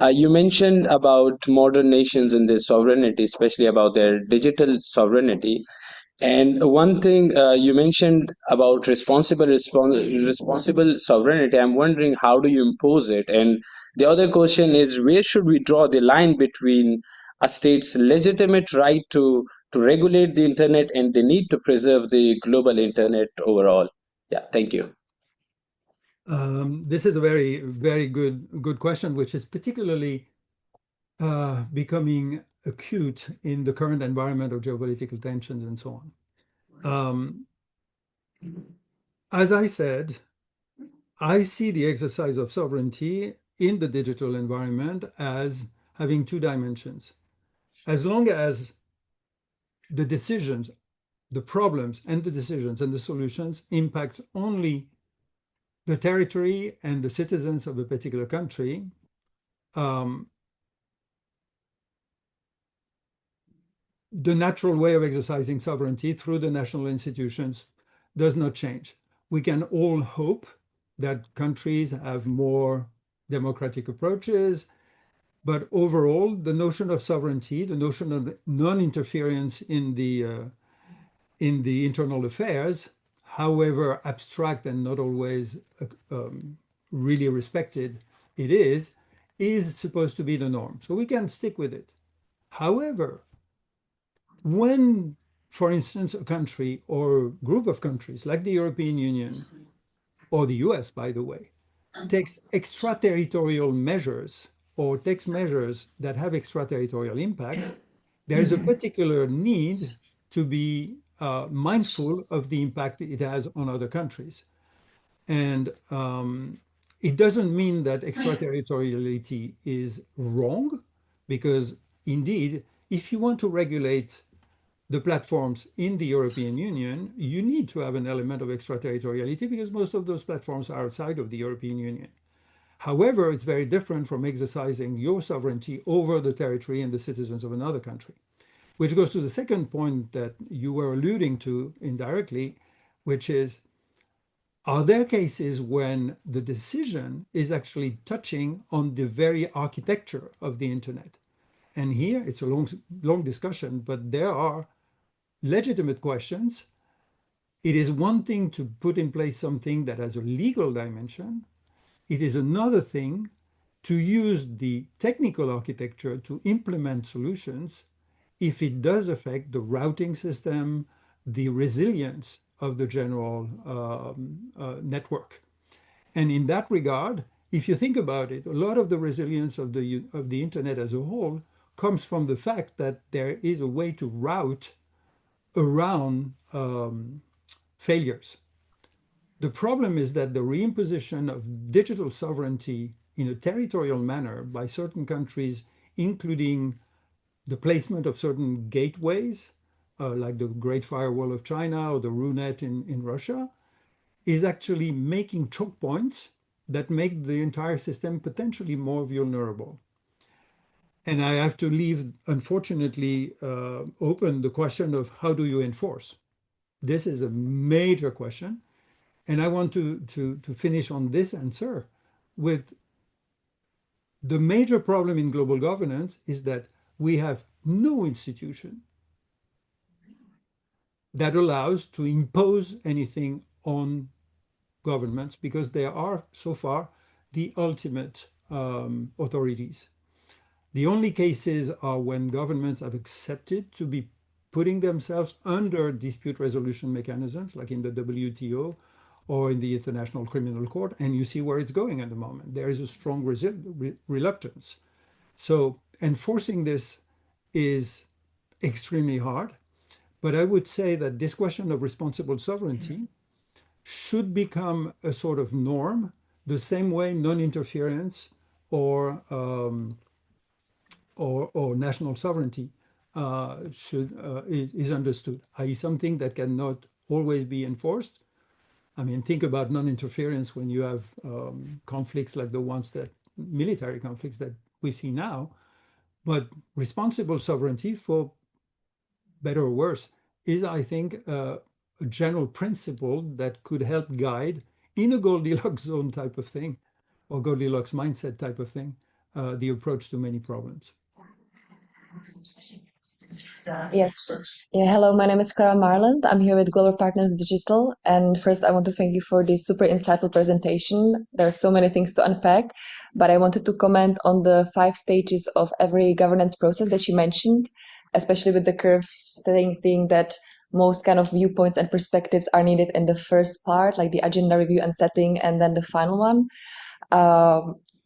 Speaker 4: You mentioned about modern nations and their sovereignty, especially about their digital sovereignty. And one thing you mentioned about responsible sovereignty. I'm wondering how do you impose it? And the other question is where should we draw the line between a state's legitimate right to regulate the internet and the need to preserve the global internet overall? Yeah, thank you.
Speaker 1: This is a very, very good question, which is particularly becoming acute in the current environment of geopolitical tensions and so on. As I said, I see the exercise of sovereignty in the digital environment as having two dimensions. As long as the decisions, the problems and the decisions and the solutions impact only the territory and the citizens of a particular country, the natural way of exercising sovereignty through the national institutions does not change. We can all hope that countries have more democratic approaches, but overall, the notion of sovereignty, the notion of non-interference in the internal affairs, however abstract and not always really respected it is supposed to be the norm. So we can stick with it. However, when, for instance, a country or group of countries like the European Union or the US, by the way, takes extraterritorial measures or takes measures that have extraterritorial impact, there is a particular need to be mindful of the impact it has on other countries. And it doesn't mean that extraterritoriality is wrong, because indeed, if you want to regulate the platforms in the European Union, you need to have an element of extraterritoriality because most of those platforms are outside of the European Union. However, it's very different from exercising your sovereignty over the territory and the citizens of another country, which goes to the second point that you were alluding to indirectly, which is, are there cases when the decision is actually touching on the very architecture of the internet? And here it's a long discussion, but there are legitimate questions. It is one thing to put in place something that has a legal dimension. It is another thing to use the technical architecture to implement solutions if it does affect the routing system, the resilience of the general network. And in that regard, if you think about it, a lot of the resilience of the internet as a whole comes from the fact that there is a way to route around failures. The problem is that the reimposition of digital sovereignty in a territorial manner by certain countries, including the placement of certain gateways, like the Great Firewall of China or the RUNET in Russia, is actually making choke points that make the entire system potentially more vulnerable. And I have to leave, unfortunately, open the question of how do you enforce? This is a major question. And I want to finish on this answer with the major problem in global governance is that we have no institution that allows to impose anything on governments because they are so far the ultimate authorities. The only cases are when governments have accepted to be putting themselves under dispute resolution mechanisms, like in the WTO or in the International Criminal Court, and you see where it's going at the moment. There is a strong reluctance. So enforcing this is extremely hard, but I would say that this question of responsible sovereignty should become a sort of norm, the same way non-interference or national sovereignty is understood, i.e. something that cannot always be enforced. I mean, think about non-interference when you have conflicts like the ones that, military conflicts that we see now. But responsible sovereignty, for better or worse, is, I think, a general principle that could help guide in a Goldilocks zone type of thing, or Goldilocks mindset type of thing, the approach to many problems.
Speaker 5: Yes. Yeah, hello, my name is Clara Marland. I'm here with Global Partners Digital. And first, I want to thank you for this super insightful presentation. There are so many things to unpack, but I wanted to comment on the 5 stages of every governance process that you mentioned, especially with the curve thing that most kind of viewpoints and perspectives are needed in the first part, like the agenda review and setting, and then the final one.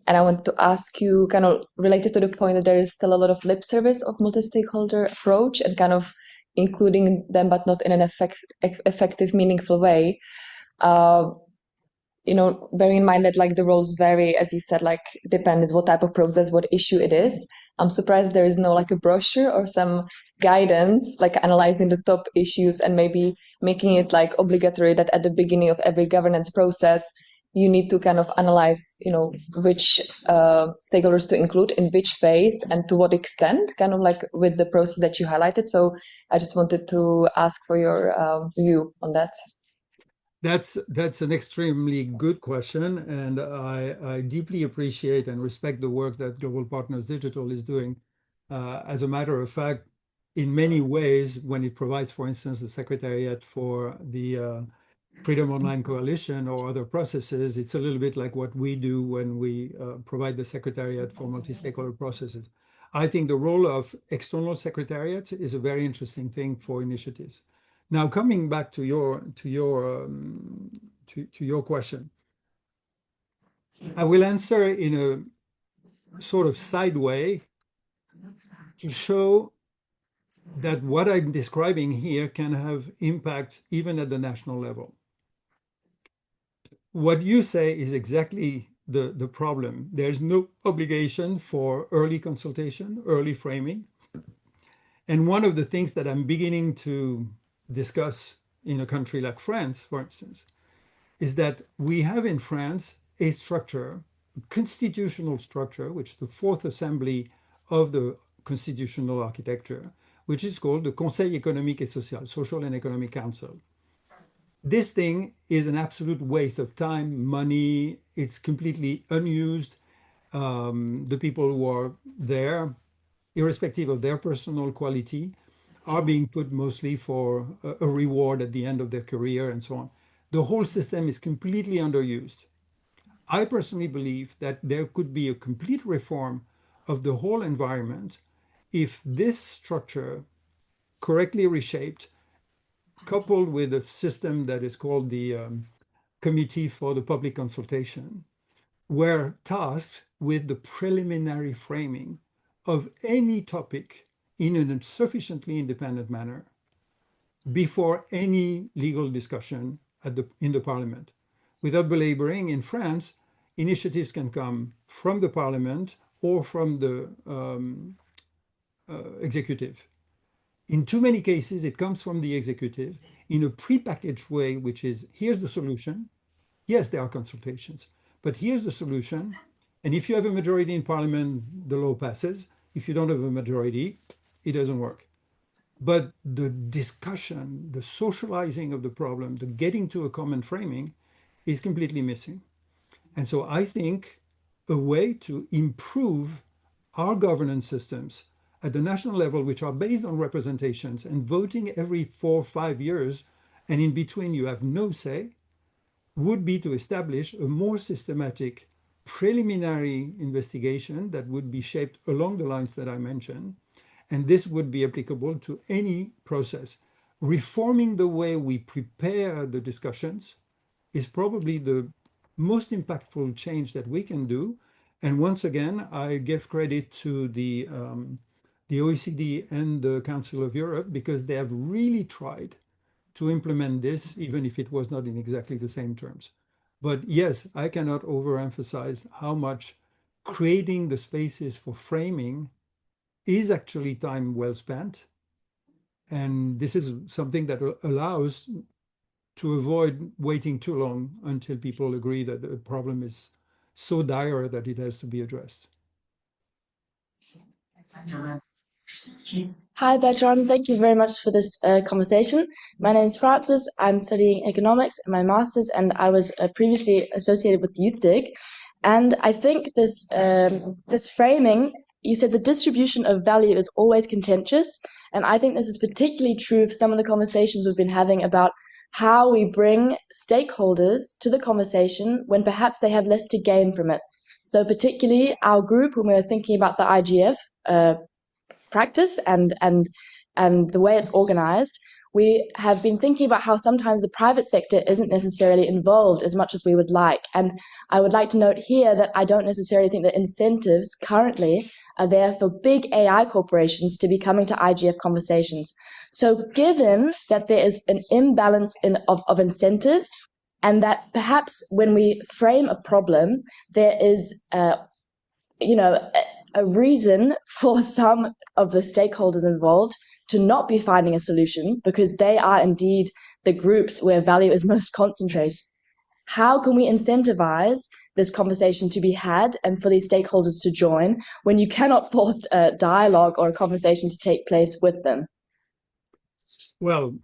Speaker 5: And I want to ask you, kind of related to the point that there is still a lot of lip service of multi-stakeholder approach and kind of including them, but not in an effective, meaningful way. Bearing in mind that like the roles vary, as you said, like depends what type of process, what issue it is. I'm surprised there is no like a brochure or some guidance, like analyzing the top issues and maybe making it like obligatory that at the beginning of every governance process, you need to kind of analyze, which stakeholders to include in which phase and to what extent, kind of like with the process that you highlighted. So I just wanted to ask for your view on that.
Speaker 1: That's an extremely good question, and I deeply appreciate and respect the work that Global Partners Digital is doing. As a matter of fact, in many ways, when it provides, for instance, the Secretariat for the Freedom Online Coalition or other processes, it's a little bit like what we do when we provide the Secretariat for multi-stakeholder processes. I think the role of external secretariats is a very interesting thing for initiatives. Now, coming back to your question, I will answer in a sort of side way to show that what I'm describing here can have impact even at the national level. What you say is exactly the problem. There's no obligation for early consultation, early framing. And one of the things that I'm beginning to discuss in a country like France, for instance, is that we have in France a structure constitutional structure, which is the fourth assembly of the constitutional architecture, which is called the Conseil économique et social, Social and Economic Council. This thing is an absolute waste of time, money. It's completely unused. The people who are there, irrespective of their personal quality, are being put mostly for a reward at the end of their career and so on. The whole system is completely underused. I personally believe that there could be a complete reform of the whole environment if this structure, correctly reshaped, coupled with a system that is called the Committee for the Public Consultation, were tasked with the preliminary framing of any topic in a sufficiently independent manner before any legal discussion in the parliament. Without belaboring, in France, initiatives can come from the parliament or from the executive. In too many cases, it comes from the executive in a prepackaged way, which is here's the solution. Yes, there are consultations, but here's the solution. And if you have a majority in parliament, the law passes. If you don't have a majority, it doesn't work. But the discussion, the socializing of the problem, the getting to a common framing is completely missing. And so I think a way to improve our governance systems at the national level, which are based on representations and voting every 4 or 5 years, and in between you have no say, would be to establish a more systematic preliminary investigation that would be shaped along the lines that I mentioned. And this would be applicable to any process. Reforming the way we prepare the discussions is probably the most impactful change that we can do. And once again, I give credit to the OECD and the Council of Europe because they have really tried to implement this, even if it was not in exactly the same terms. But yes, I cannot overemphasize how much creating the spaces for framing is actually time well spent. And this is something that allows to avoid waiting too long until people agree that the problem is so dire that it has to be addressed.
Speaker 6: Hi, Bertrand. Thank you very much for this conversation. My name is Francis. I'm studying economics in my master's, and I was previously associated with EuroSSIG. And I think this framing, you said the distribution of value is always contentious, and I think this is particularly true for some of the conversations we've been having about how we bring stakeholders to the conversation when perhaps they have less to gain from it. So particularly our group, when we were thinking about the IGF practice and the way it's organized, we have been thinking about how sometimes the private sector isn't necessarily involved as much as we would like. And I would like to note here that I don't necessarily think that incentives currently are there for big AI corporations to be coming to IGF conversations. So given that there is an imbalance of incentives, and that perhaps when we frame a problem, there is a reason for some of the stakeholders involved to not be finding a solution because they are indeed the groups where value is most concentrated. How can we incentivize this conversation to be had and for these stakeholders to join when you cannot force a dialogue or a conversation to take place with them?
Speaker 1: Well,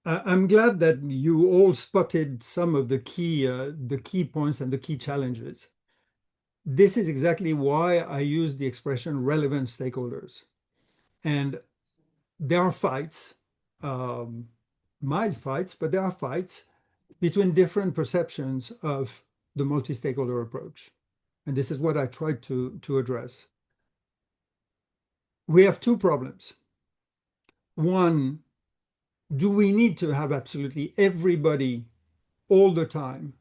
Speaker 1: I'm glad that you all spotted some of the key points and the key challenges. This is exactly why I use the expression relevant stakeholders. And there are fights, mild fights, but there are fights between different perceptions of the multi-stakeholder approach. And this is what I tried to address. We have two problems. One, do we need to have absolutely everybody all the time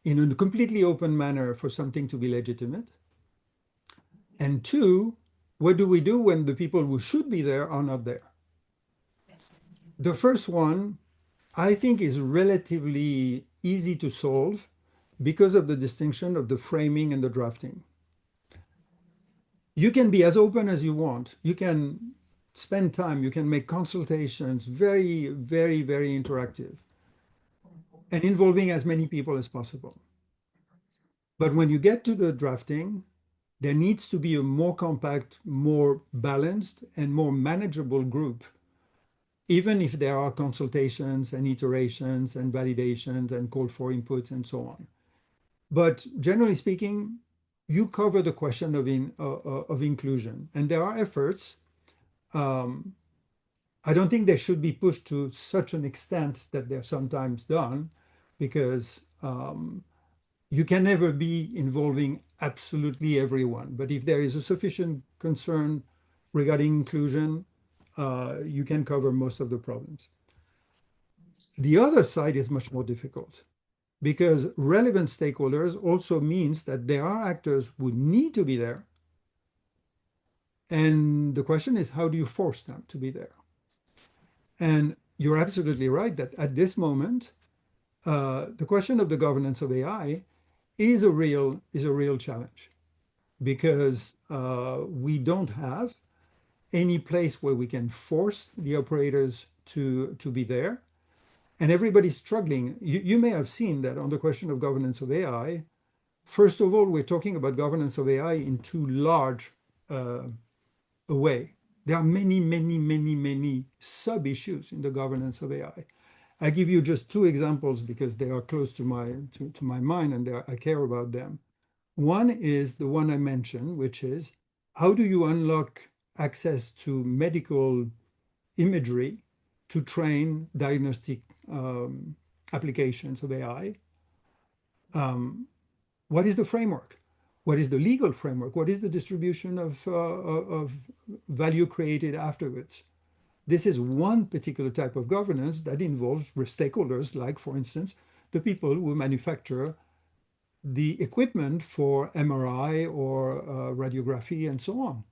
Speaker 1: in a completely open manner for something to be legitimate? And two, what do we do when the people who should be there are not there? The first one, I think, is relatively easy to solve because of the distinction of the framing and the drafting. You can be as open as you want. You can spend time, you can make consultations very, very, very interactive and involving as many people as possible. But when you get to the drafting, there needs to be a more compact, more balanced, and more manageable group, even if there are consultations and iterations and validations and call for inputs and so on. But generally speaking, you cover the question of inclusion, and there are efforts. I don't think they should be pushed to such an extent that they're sometimes done, because you can never be involving absolutely everyone. But if there is a sufficient concern regarding inclusion, you can cover most of the problems. The other side is much more difficult, because relevant stakeholders also means that there are actors who need to be there. And the question is, how do you force them to be there? And you're absolutely right that at this moment, the question of the governance of AI is a real challenge, because we don't have any place where we can force the operators to be there, and everybody's struggling. You may have seen that on the question of governance of AI. First of all, we're talking about governance of AI in too large a way. There are many sub-issues in the governance of AI. I give you just two examples because they are close to my mind, and I care about them. One is the one I mentioned, which is, how do you unlock access to medical imagery to train diagnostic applications of AI? What is the framework? What is the legal framework? What is the distribution of value created afterwards? This is one particular type of governance that involves stakeholders, like, for instance, the people who manufacture the equipment for MRI or radiography and so on.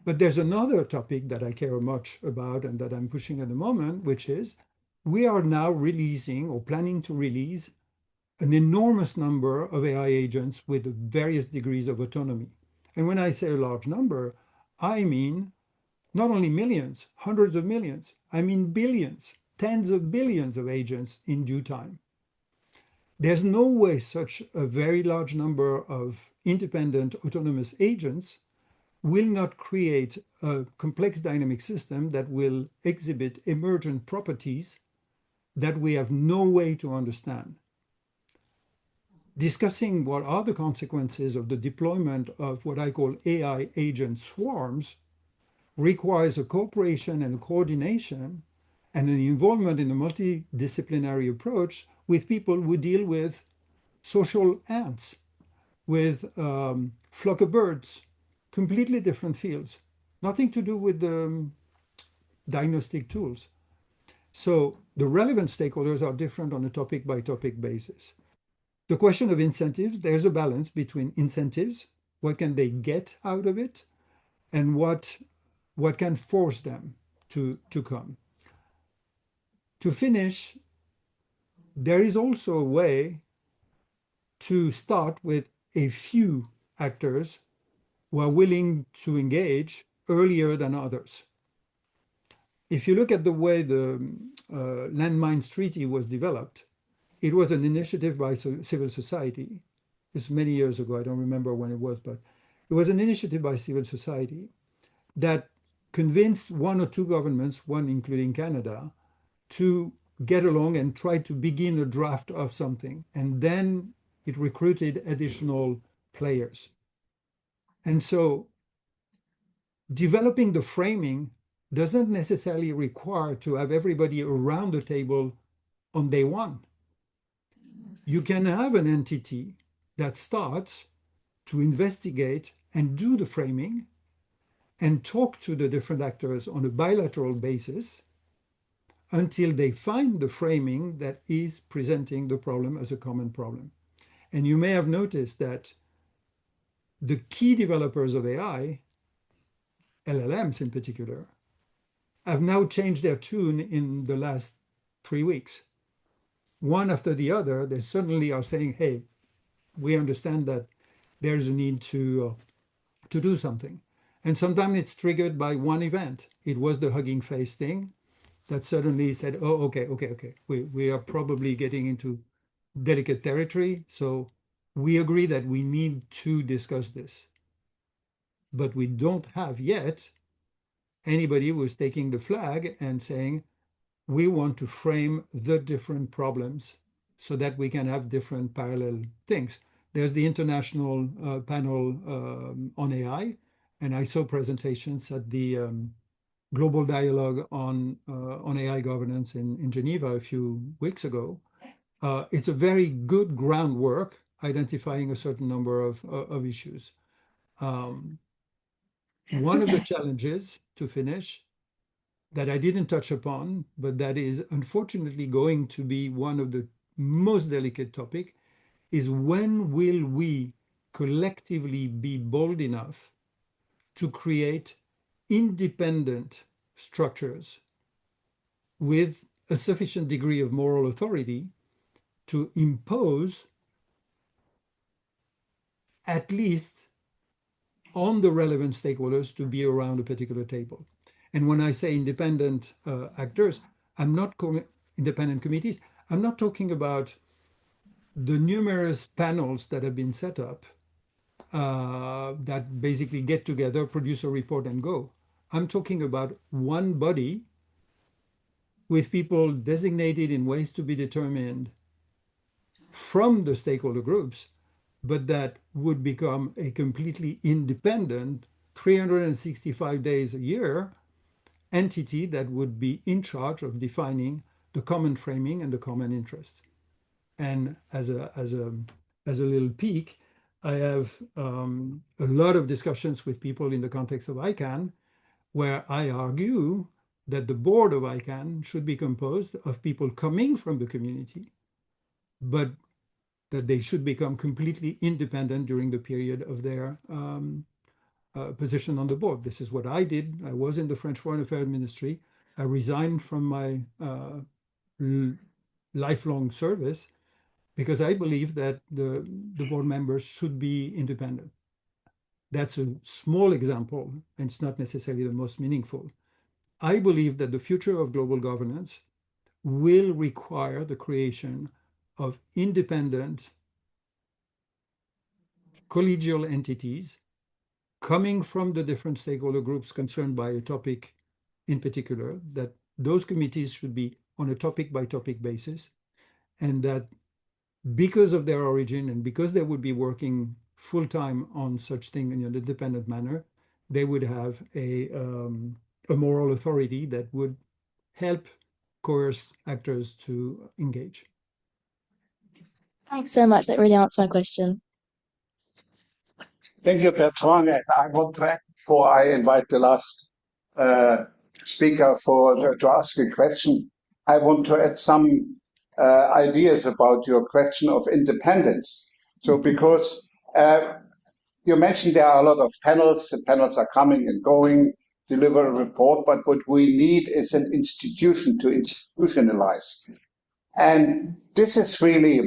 Speaker 1: But there's another topic that I care much about and that I'm pushing at the moment, which is, we are now releasing or planning to release an enormous number of AI agents with various degrees of autonomy. And when I say a large number, I mean not only millions, hundreds of millions, I mean billions, tens of billions of agents in due time. There's no way such a very large number of independent autonomous agents will not create a complex dynamic system that will exhibit emergent properties that we have no way to understand. Discussing what are the consequences of the deployment of what I call AI agent swarms requires a cooperation and a coordination and an involvement in a multidisciplinary approach with people who deal with social ants, with flock of birds, completely different fields, nothing to do with the diagnostic tools. So the relevant stakeholders are different on a topic by topic basis. The question of incentives, there's a balance between incentives, what can they get out of it, and what can force them to come. To finish, there is also a way to start with a few actors who are willing to engage earlier than others. If you look at the way the Landmines Treaty was developed, it was an initiative by civil society. It's many years ago, I don't remember when it was, but it was an initiative by civil society that convinced one or two governments, one including Canada, to get along and try to begin a draft of something. And then it recruited additional players. And so developing the framing doesn't necessarily require to have everybody around the table on day one. You can have an entity that starts to investigate and do the framing and talk to the different actors on a bilateral basis until they find the framing that is presenting the problem as a common problem. And you may have noticed that the key developers of AI, LLMs in particular, have now changed their tune in the last 3 weeks. One after the other, they suddenly are saying, hey, we understand that there's a need to do something. And sometimes it's triggered by one event. It was the Hugging Face thing that suddenly said, oh, okay. We are probably getting into delicate territory. So we agree that we need to discuss this, but we don't have yet anybody who is taking the flag and saying, we want to frame the different problems so that we can have different parallel things. There's the international panel on AI, and I saw presentations at the Global Dialogue on AI governance in Geneva a few weeks ago. It's a very good groundwork identifying a certain number of issues. One of the challenges, to finish, that I didn't touch upon, but that is unfortunately going to be one of the most delicate topic, is when will we collectively be bold enough to create independent structures with a sufficient degree of moral authority to impose, at least on the relevant stakeholders, to be around a particular table. And when I say independent actors, I'm not independent committees. I'm not talking about the numerous panels that have been set up that basically get together, produce a report, and go. I'm talking about one body with people designated in ways to be determined from the stakeholder groups, but that would become a completely independent 365 days a year entity that would be in charge of defining the common framing and the common interest. And as a little peek, I have a lot of discussions with people in the context of ICANN, where I argue that the board of ICANN should be composed of people coming from the community, but that they should become completely independent during the period of their position on the board. This is what I did. I was in the French Foreign Affairs Ministry. I resigned from my lifelong service because I believe that the board members should be independent. That's a small example, and it's not necessarily the most meaningful. I believe that the future of global governance will require the creation of independent collegial entities coming from the different stakeholder groups concerned by a topic in particular, that those committees should be on a topic by topic basis, and that because of their origin and because they would be working full-time on such thing in an independent manner, they would have a moral authority that would help coerce actors to engage.
Speaker 6: Thanks so much. That really answered my question.
Speaker 2: Thank you, Bertrand. And I want to add, before I invite the last speaker to ask a question, I want to add some ideas about your question of independence. So, because you mentioned there are a lot of panels, the panels are coming and going, deliver a report, but what we need is an institution to institutionalize. And this is really,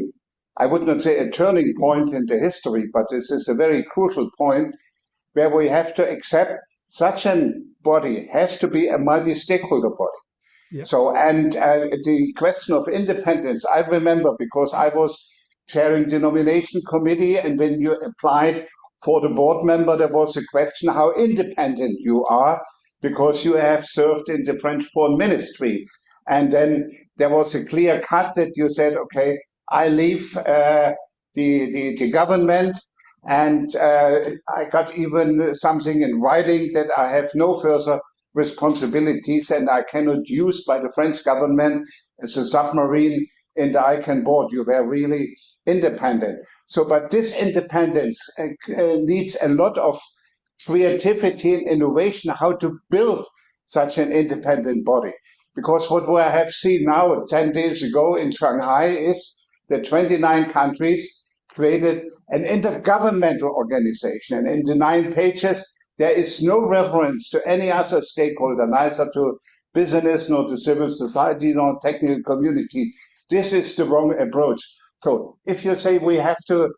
Speaker 2: I would not say a turning point in the history, but this is a very crucial point where we have to accept such a body has to be a multi-stakeholder body. Yeah. So, and the question of independence, I remember because I was chairing the nomination committee, and when you applied for the board member, there was a question how independent you are because you have served in the French Foreign Ministry. And then there was a clear cut that you said, okay, I leave the government, and I got even something in writing that I have no further responsibilities and I cannot use by the French government as a submarine in the ICANN board. You were really independent. So, but this independence needs a lot of creativity and innovation, how to build such an independent body. Because what we have seen now 10 days ago in Shanghai is that 29 countries created an intergovernmental organization. And in the 9 pages, there is no reference to any other stakeholder, neither to business, nor to civil society, nor technical community. This is the wrong approach. So if you say we have to,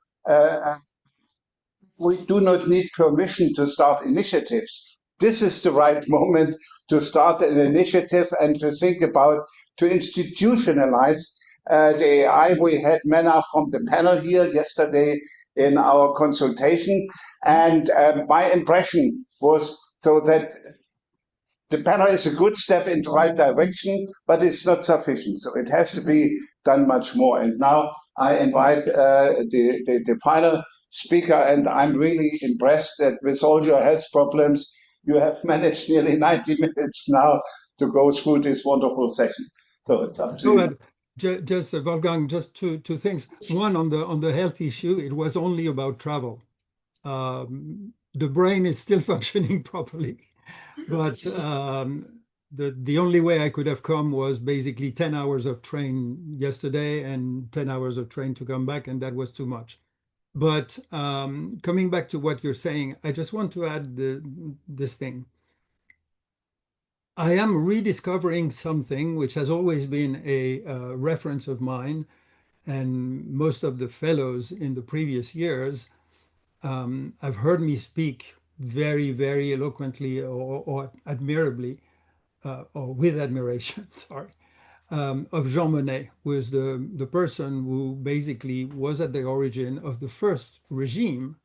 Speaker 2: we do not need permission to start initiatives, this is the right moment to start an initiative and to think about to institutionalize We had Mena from the panel here yesterday in our consultation, and my impression was so that the panel is a good step in the right direction, but it's not sufficient. So it has to be done much more. And now I invite the final speaker, and I'm really impressed that with all your health problems, you have managed nearly 90 minutes now to go through this wonderful session. So it's up to
Speaker 1: Go
Speaker 2: you.
Speaker 1: ahead. Just Wolfgang, just two things. One, on the health issue, it was only about travel. The brain is still functioning properly, but the only way I could have come was basically 10 hours of train yesterday and 10 hours of train to come back, and that was too much. But coming back to what you're saying, I just want to add this thing. I am rediscovering something which has always been a reference of mine, and most of the fellows in the previous years have heard me speak very, very eloquently or admirably, or with admiration, sorry, of Jean Monnet, who is the person who basically was at the origin of the first regime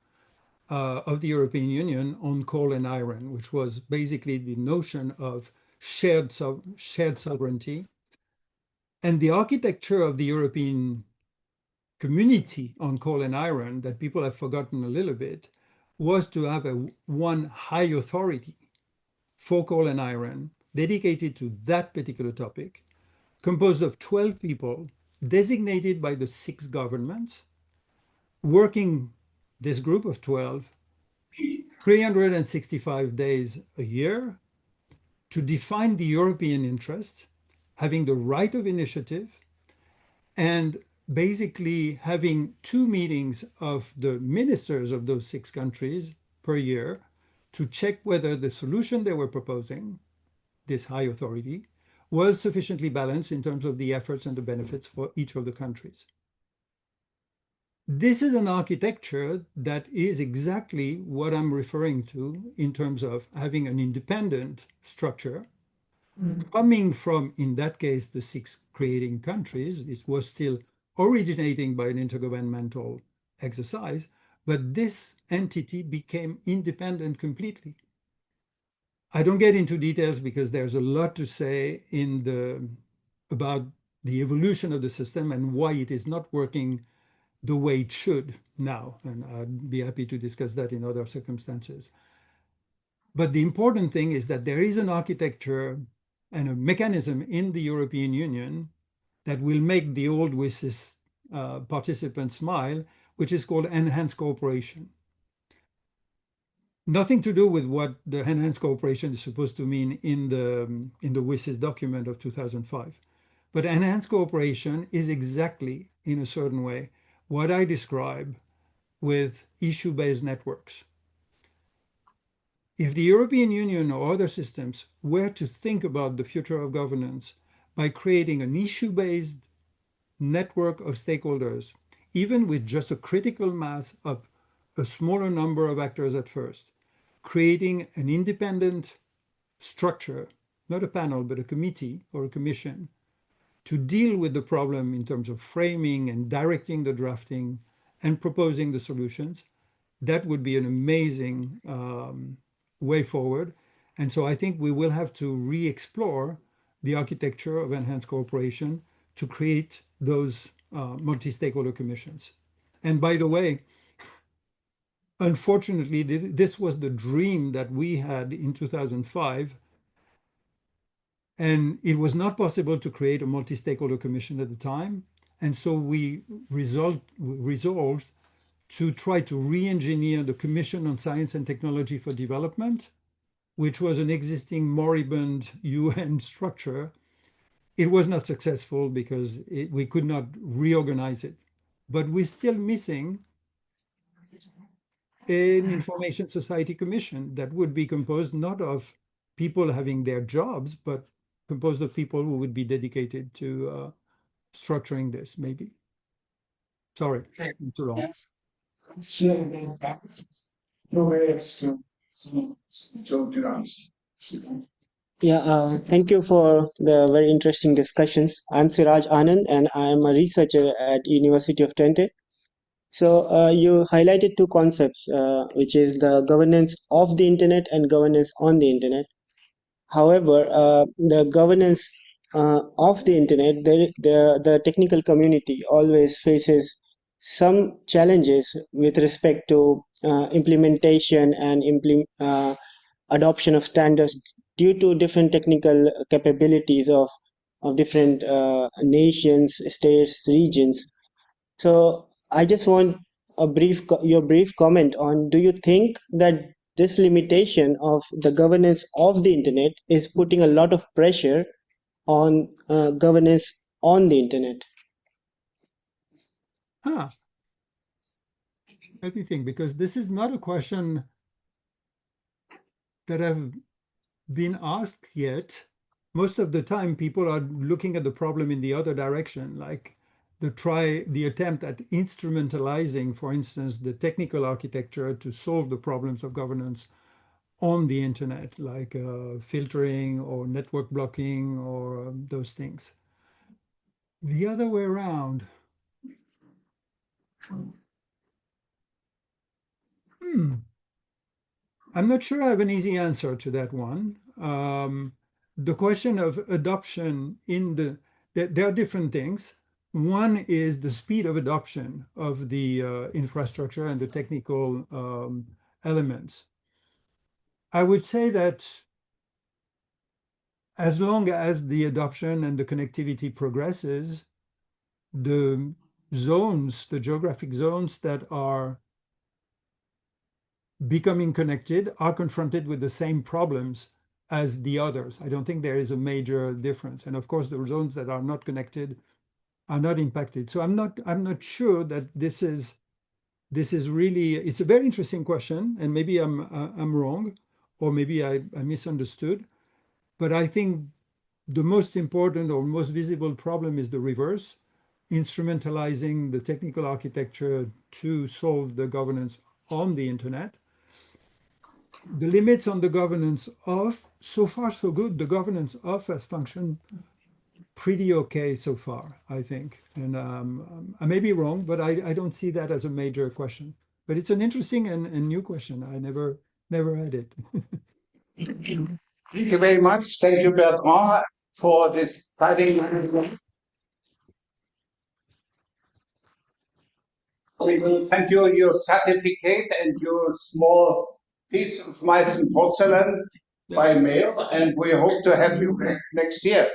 Speaker 1: of the European Union on coal and iron, which was basically the notion of shared sovereignty. And the architecture of the European community on coal and iron that people have forgotten a little bit was to have one high authority for coal and iron dedicated to that particular topic, composed of 12 people designated by the 6 governments, working this group of 12 365 days a year to define the European interest, having the right of initiative, and basically having 2 meetings of the ministers of those 6 countries per year to check whether the solution they were proposing, this high authority, was sufficiently balanced in terms of the efforts and the benefits for each of the countries. This is an architecture that is exactly what I'm referring to in terms of having an independent structure coming from, in that case, the 6 creating countries. It was still originating by an intergovernmental exercise, but this entity became independent completely. I don't get into details because there's a lot to say about the evolution of the system and why it is not working the way it should now, and I'd be happy to discuss that in other circumstances. But the important thing is that there is an architecture and a mechanism in the European Union that will make the old WSIS participants smile, which is called enhanced cooperation. Nothing to do with what the enhanced cooperation is supposed to mean in the WSIS document of 2005. But enhanced cooperation is exactly, in a certain way, what I describe with issue-based networks. If the European Union or other systems were to think about the future of governance by creating an issue-based network of stakeholders, even with just a critical mass of a smaller number of actors at first, creating an independent structure, not a panel, but a committee or a commission, to deal with the problem in terms of framing and directing the drafting and proposing the solutions, that would be an amazing way forward. And so I think we will have to re-explore the architecture of enhanced cooperation to create those multi-stakeholder commissions. And by the way, unfortunately, this was the dream that we had in 2005. And it was not possible to create a multi-stakeholder commission at the time. And so we resolved to try to re-engineer the Commission on Science and Technology for Development, which was an existing moribund UN structure. It was not successful because we could not reorganize it. But we're still missing an Information Society Commission that would be composed not of people having their jobs, but composed of people who would be dedicated to structuring this, maybe. Sorry, too long.
Speaker 7: Thank you for the very interesting discussions. I'm Siraj Anand and I am a researcher at University of Twente. So you highlighted two concepts, which is the governance of the internet and governance on the internet. However, the governance of the internet, the technical community always faces some challenges with respect to implementation and adoption of standards due to different technical capabilities of different nations, states, regions. So I just want your brief comment on, do you think that this limitation of the governance of the internet is putting a lot of pressure on governance on the internet?
Speaker 1: Huh. Let me think, because this is not a question that I've been asked yet. Most of the time, people are looking at the problem in the other direction, like the attempt at instrumentalizing, for instance, the technical architecture to solve the problems of governance on the internet, like filtering or network blocking or those things. The other way around. I'm not sure I have an easy answer to that one. The question of adoption there are different things. One is the speed of adoption of the infrastructure and the technical elements. I would say that as long as the adoption and the connectivity progresses, the the geographic zones that are becoming connected are confronted with the same problems as the others. I don't think there is a major difference. And of course, the zones that are not connected are not impacted. So I'm not sure that this is really, it's a very interesting question, and maybe I'm wrong, or maybe I misunderstood. But I think the most important or most visible problem is the reverse, instrumentalizing the technical architecture to solve the governance on the internet. The limits on the governance of, so far so good. The governance of has functioned pretty okay so far, I think. And I may be wrong, but I don't see that as a major question. But it's an interesting and new question. I never had it.
Speaker 2: Thank you very much. Thank you, Bertrand, for this exciting. We will send you your certificate and your small piece of Meissen porcelain by mail, and we hope to have you back next year.